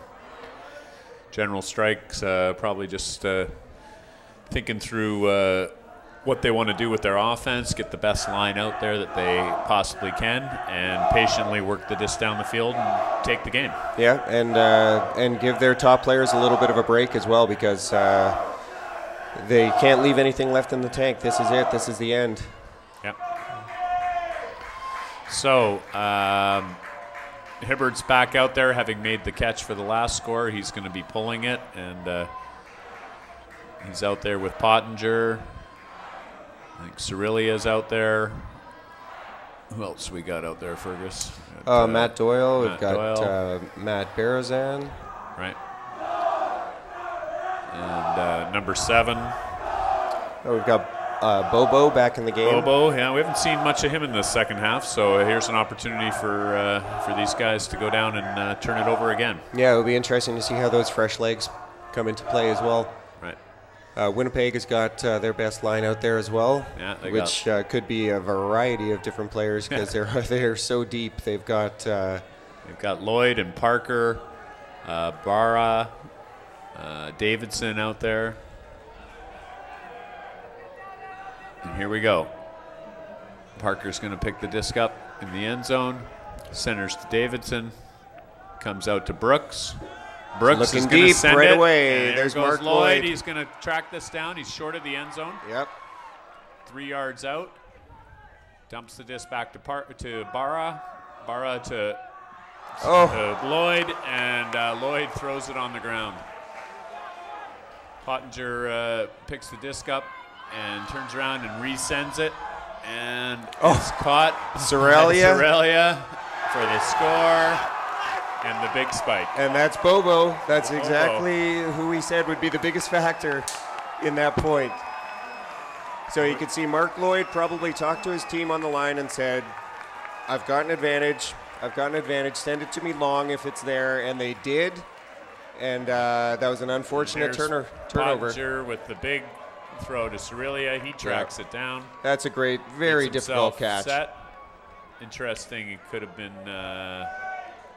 General Strike's probably just thinking through what they want to do with their offense, get the best line out there that they possibly can, and patiently work the disc down the field and take the game. Yeah, and give their top players a little bit of a break as well, because they can't leave anything left in the tank. This is it. This is the end. Yep. So Hibbert's back out there, having made the catch for the last score. He's going to be pulling it, and he's out there with Pottinger. I think Cerilia's out there. Who else we got out there, Fergus? Matt Doyle. We've got Doyle. Matt Barazan. Right. And number 7. We've got Bobo back in the game. Bobo, yeah, we haven't seen much of him in the second half, so here's an opportunity for these guys to go down and turn it over again. Yeah, it'll be interesting to see how those fresh legs come into play as well. Right. Winnipeg has got their best line out there as well, which could be a variety of different players because they're so deep. They've got Lloyd and Parker, Barra, Davidson out there. And here we go. Parker's going to pick the disc up in the end zone. Centers to Davidson. Comes out to Brooks. Brooks is going to send right it. away. And there's goes Mark Lloyd. He's going to track this down. He's short of the end zone. Yep. 3 yards out. Dumps the disc back to Barra. Barra to Lloyd, and Lloyd throws it on the ground. Pottinger picks the disc up and turns around and resends it, and it's caught. Sorelia for the score and the big spike. And that's Bobo. That's exactly who we said would be the biggest factor in that point. So you could see Mark Lloyd probably talked to his team on the line and said, I've got an advantage. Send it to me long if it's there. And they did. And that was an unfortunate turnover. Pottinger with the big throw to Sorelia. He tracks it down. That's a great, very difficult catch. Set. Interesting. It could have been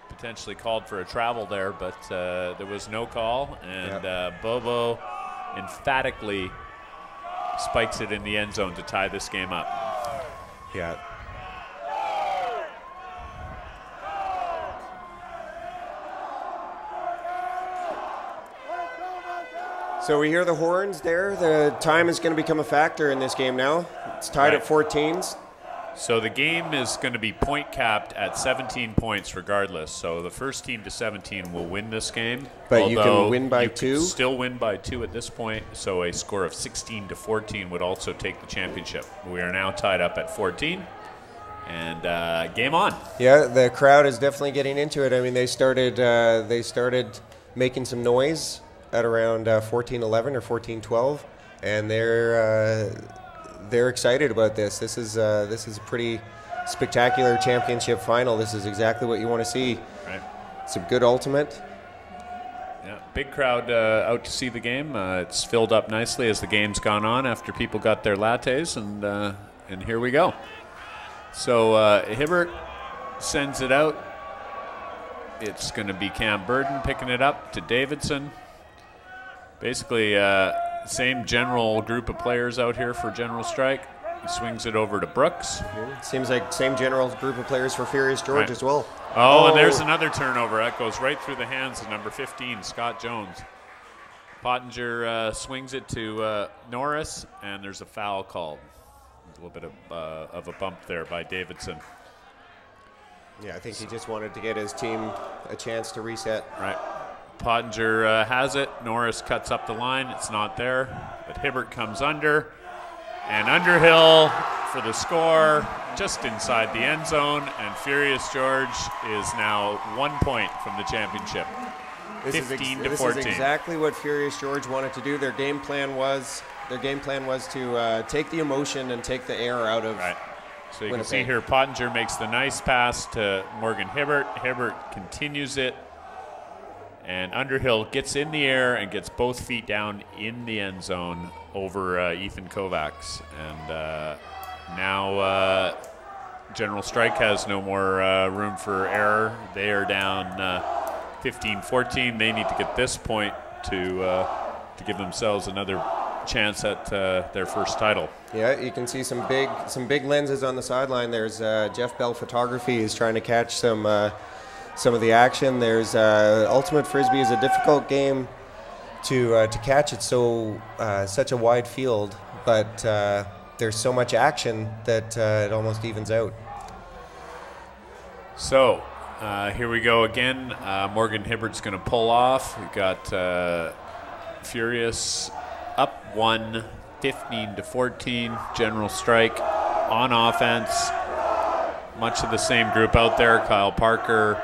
potentially called for a travel there, but there was no call. And Bobo emphatically spikes it in the end zone to tie this game up. Yeah. So we hear the horns there. The time is going to become a factor in this game now. It's tied at 14s. So the game is going to be point capped at 17 points regardless. So the first team to 17 will win this game. But you can win by 2? You can still win by 2 at this point. So a score of 16-14 would also take the championship. We are now tied up at 14. And game on. Yeah, the crowd is definitely getting into it. I mean, they started making some noise at around 14-11 or 14-12, and they're excited about this. This is a pretty spectacular championship final. This is exactly what you want to see. Right. It's a good ultimate. Yeah, big crowd out to see the game. It's filled up nicely as the game's gone on after people got their lattes, and here we go. So Hibbert sends it out. It's going to be Cam Burden picking it up to Davidson. Basically, same general group of players out here for General Strike. He swings it over to Brooks. Seems like same general group of players for Furious George as well. Oh, and there's another turnover. That goes right through the hands of number 15, Scott Jones. Pottinger swings it to Norris, and there's a foul called. A little bit of a bump there by Davidson. Yeah, I think he just wanted to get his team a chance to reset. Right. Pottinger has it. Norris cuts up the line. It's not there. But Hibbert comes under. And Underhill for the score just inside the end zone. And Furious George is now 1 point from the championship. 15-14. This is exactly what Furious George wanted to do. Their game plan was to take the emotion and take the air out of So you Winnipeg. can see here Pottinger makes the nice pass to Morgan Hibbert. Hibbert continues it. And Underhill gets in the air and gets both feet down in the end zone over Ethan Kovacs. And now General Strike has no more room for error. They are down 15-14. They need to get this point to give themselves another chance at their first title. Yeah, you can see some big lenses on the sideline. There's Jeff Bell Photography is trying to catch some of the action. There's Ultimate Frisbee is a difficult game to catch. It's such a wide field, but there's so much action that it almost evens out. So here we go again. Morgan Hibbert's going to pull off. We've got Furious up 1, 15-14. General Strike on offense. Much of the same group out there. Kyle Parker.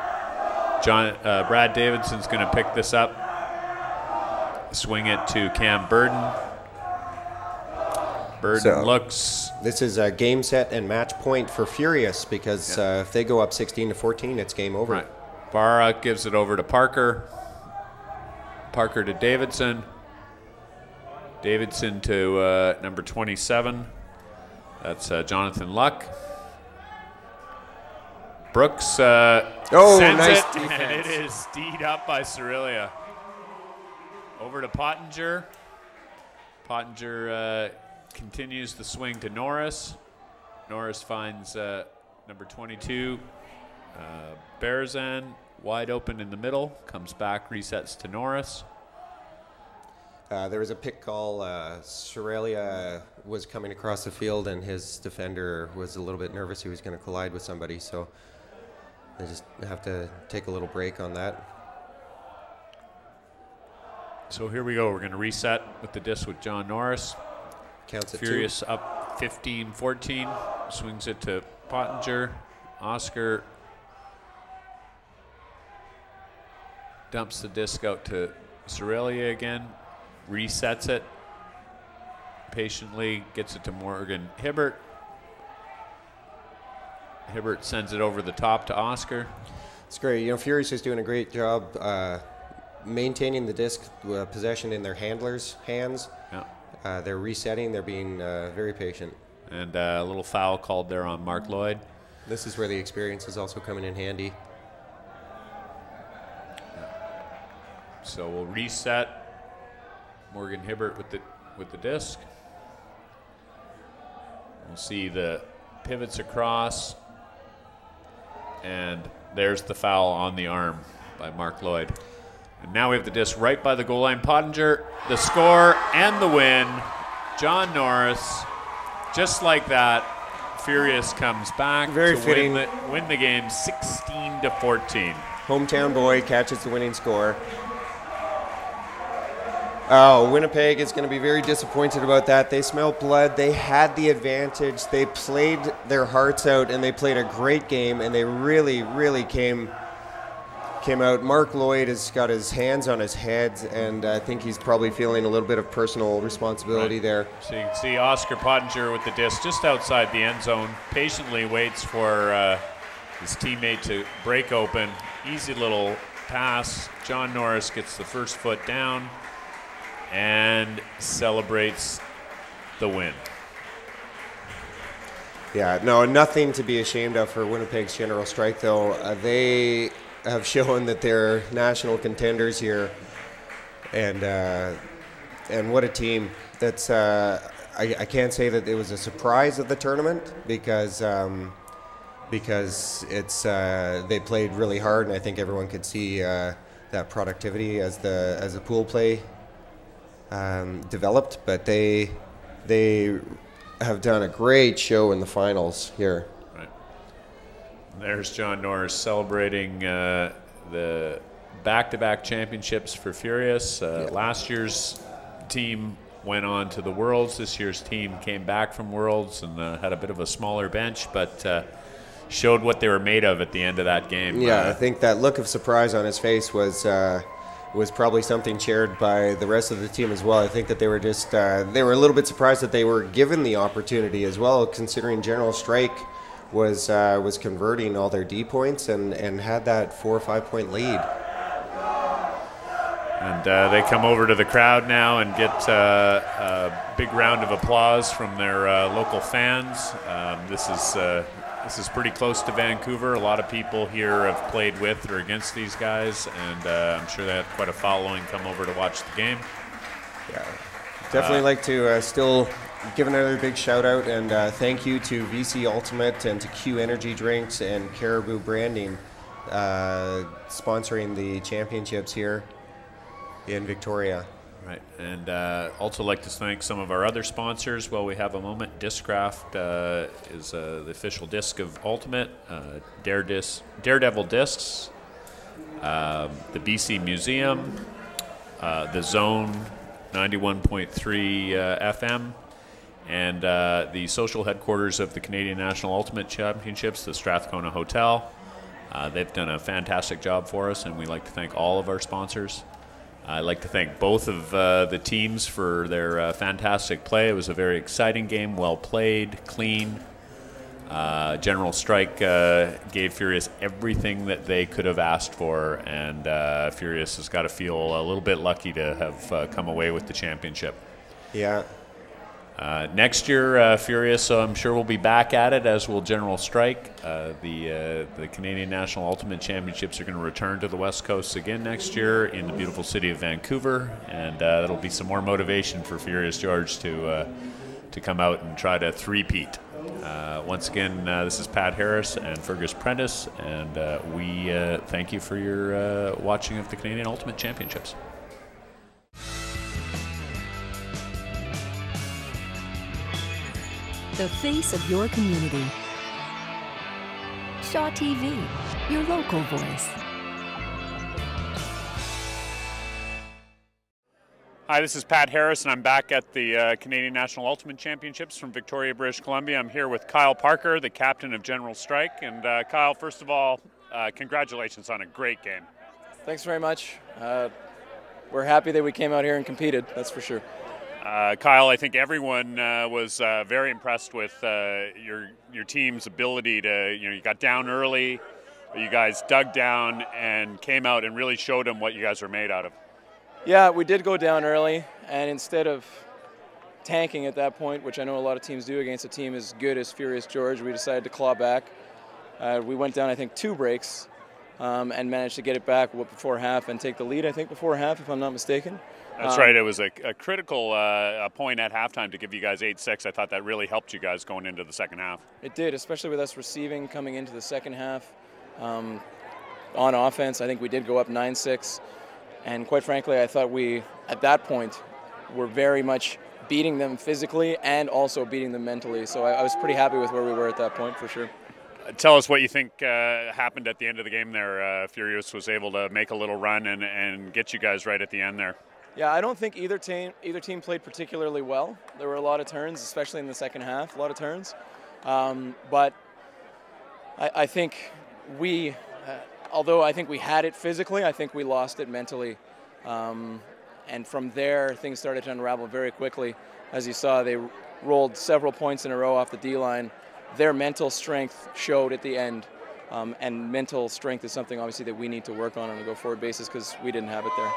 Brad Davidson's going to pick this up, swing it to Cam Burden. Burden looks. This is a game, set, and match point for Furious because if they go up 16-14, it's game over. Right. Barra gives it over to Parker. Parker to Davidson. Davidson to number 27. That's Jonathan Luck. Brooks sends nice it, defense. and it is D'd up by Cerelia. Over to Pottinger. Pottinger continues the swing to Norris. Norris finds number 22, Berzan, wide open in the middle. Comes back, resets to Norris. There was a pick call. Cerelia was coming across the field, and his defender was a little bit nervous he was going to collide with somebody, so they just have to take a little break on that. So here we go. We're going to reset with the disc with John Norris. Counts at Furious 2. up 15-14. Swings it to Pottinger. Oscar dumps the disc out to Cerelia again. Resets it. Patiently gets it to Morgan Hibbert. Hibbert sends it over the top to Oscar. It's great. You know, Furious is doing a great job maintaining the disc possession in their handlers' hands. Yeah. They're resetting. They're being very patient. And a little foul called there on Mark Lloyd. This is where the experience is also coming in handy. So we'll reset. Morgan Hibbert with the disc. We'll see the pivots across, and there's the foul on the arm by Mark Lloyd. And now we have the disc right by the goal line. Pottinger, the score and the win. John Norris, just like that, Furious comes back Very to fitting. win the game 16-14. Hometown boy catches the winning score. Oh, Winnipeg is going to be very disappointed about that. They smelled blood. They had the advantage. They played their hearts out, and they played a great game, and they really, really came out. Mark Lloyd has got his hands on his head, and I think he's probably feeling a little bit of personal responsibility there. So you can see Oscar Pottinger with the disc just outside the end zone, patiently waits for his teammate to break open. Easy little pass. John Norris gets the first foot down and celebrates the win. Yeah, no, nothing to be ashamed of for Winnipeg's General Strike, though. They have shown that they're national contenders here, and what a team. That's I can't say that it was a surprise of the tournament because it's they played really hard, and I think everyone could see that productivity as the pool play developed, but they have done a great show in the finals here. Right. There's John Norris celebrating the back-to-back championships for Furious. Last year's team went on to the Worlds. This year's team came back from Worlds and had a bit of a smaller bench, but showed what they were made of at the end of that game. Yeah, I think that look of surprise on his face was probably something shared by the rest of the team as well. I think that they were just they were a little bit surprised that they were given the opportunity as well, considering General Strike was converting all their D points and had that 4 or 5 point lead. And they come over to the crowd now and get a big round of applause from their local fans. This is pretty close to Vancouver. A lot of people here have played with or against these guys, and I'm sure they had quite a following come over to watch the game. Yeah, definitely like to still give another big shout out and thank you to VC Ultimate and to Q Energy Drinks and Caribou Branding sponsoring the championships here in Victoria. Right, and also like to thank some of our other sponsors while we have a moment. Discraft is the official disc of Ultimate, Daredevil Discs, the BC Museum, the Zone 91.3 FM, and the social headquarters of the Canadian National Ultimate Championships, the Strathcona Hotel. They've done a fantastic job for us, and we'd like to thank all of our sponsors. I'd like to thank both of the teams for their fantastic play. It was a very exciting game, well played, clean. General Strike gave Furious everything that they could have asked for, and Furious has got to feel a little bit lucky to have come away with the championship. Yeah. Next year, Furious, I'm sure we'll be back at it, as will General Strike. The Canadian National Ultimate Championships are going to return to the West Coast again next year in the beautiful city of Vancouver, and that'll be some more motivation for Furious George to come out and try to three-peat. Once again, this is Pat Harris and Fergus Prentice, and we thank you for your watching of the Canadian Ultimate Championships. The face of your community. Shaw TV, your local voice. Hi, this is Pat Harris, and I'm back at the Canadian National Ultimate Championships from Victoria, British Columbia. I'm here with Kyle Parker, the captain of General Strike. And Kyle, first of all, congratulations on a great game. Thanks very much. We're happy that we came out here and competed, that's for sure. Kyle, I think everyone was very impressed with your team's ability to, you got down early, you guys dug down and came out and really showed them what you guys were made out of. Yeah, we did go down early, and instead of tanking at that point, which I know a lot of teams do against a team as good as Furious George, we decided to claw back. We went down, I think, 2 breaks and managed to get it back before half and take the lead, I think, before half, if I'm not mistaken. That's right. It was a critical point at halftime to give you guys 8-6. I thought that really helped you guys going into the second half. It did, especially with us receiving coming into the second half. On offense, I think we did go up 9-6. And quite frankly, I thought we, at that point, were very much beating them physically and also beating them mentally. So I was pretty happy with where we were at that point, for sure. Tell us what you think happened at the end of the game there. Furious was able to make a little run and get you guys right at the end there. Yeah, I don't think either team played particularly well. There were a lot of turns, especially in the second half, a lot of turns. But I think we... although I think we had it physically, I think we lost it mentally. And from there, things started to unravel very quickly. As you saw, they rolled several points in a row off the D-line. Their mental strength showed at the end. And mental strength is something, obviously, that we need to work on a go-forward basis because we didn't have it there.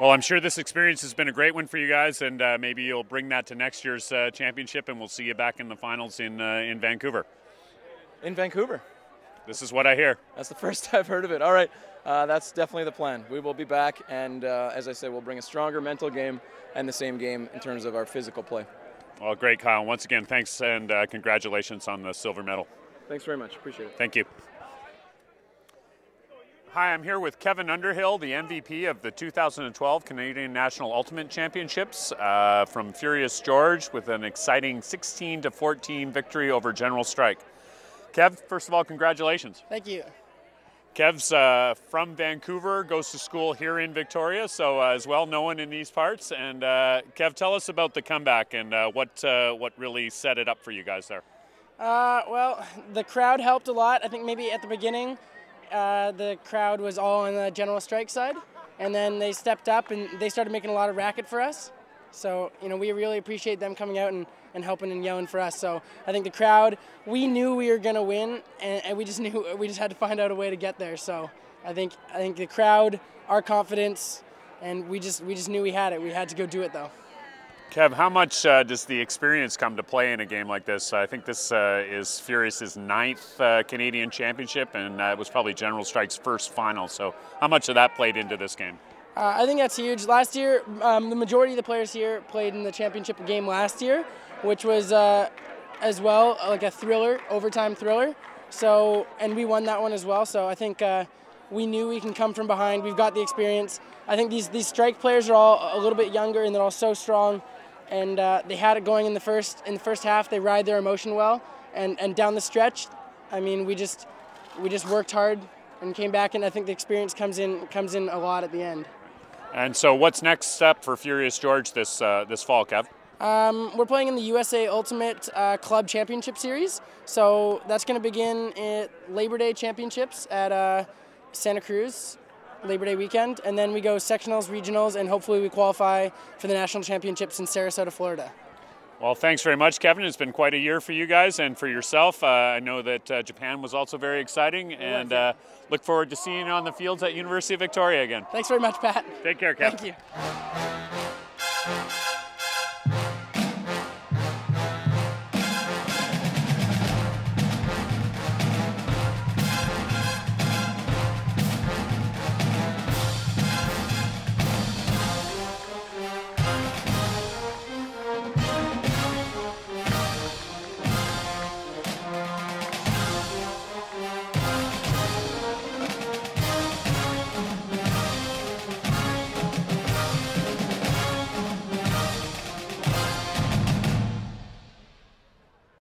Well, I'm sure this experience has been a great one for you guys, and maybe you'll bring that to next year's championship, and we'll see you back in the finals in Vancouver. In Vancouver? This is what I hear. That's the first I've heard of it. All right, that's definitely the plan. We will be back, and as I said, we'll bring a stronger mental game and the same game in terms of our physical play. Well, great, Kyle. Once again, thanks and congratulations on the silver medal. Thanks very much. Appreciate it. Thank you. Hi, I'm here with Kevin Underhill, the MVP of the 2012 Canadian National Ultimate Championships from Furious George with an exciting 16-14 victory over General Strike. Kev, first of all, congratulations. Thank you. Kev's from Vancouver, goes to school here in Victoria, so is well known in these parts. And Kev, tell us about the comeback and what really set it up for you guys there. Well, the crowd helped a lot. I think maybe at the beginning, the crowd was all on the General Strike side, and then they stepped up and they started making a lot of racket for us. So, we really appreciate them coming out and helping and yelling for us. So I think the crowd, we knew we were going to win, and we just had to find out a way to get there. So I think the crowd, our confidence, and we just knew we had it. We had to go do it though. Kev, how much does the experience come to play in a game like this? I think this is Furious's 9th Canadian championship, and it was probably General Strike's first final. So how much of that played into this game? I think that's huge. Last year, the majority of the players here played in the championship game last year, which was as well like a thriller, overtime thriller. So, and we won that one as well. So I think we knew we can come from behind. We've got the experience. I think these strike players are all a little bit younger, and they're all so strong. And they had it going in the first half. They ride their emotion well, and down the stretch, I mean, we just worked hard and came back. And I think the experience comes in a lot at the end. And so, what's next step for Furious George this fall, Kev? We're playing in the USA Ultimate Club Championship Series. So that's going to begin at Labor Day Championships at Santa Cruz. Labor Day weekend, and then we go sectionals, regionals, and hopefully we qualify for the national championships in Sarasota, Florida. Well, thanks very much, Kevin. It's been quite a year for you guys and for yourself. I know that Japan was also very exciting, and look forward to seeing you on the fields at University of Victoria again. Thanks very much, Pat. Take care, Kevin. Thank you.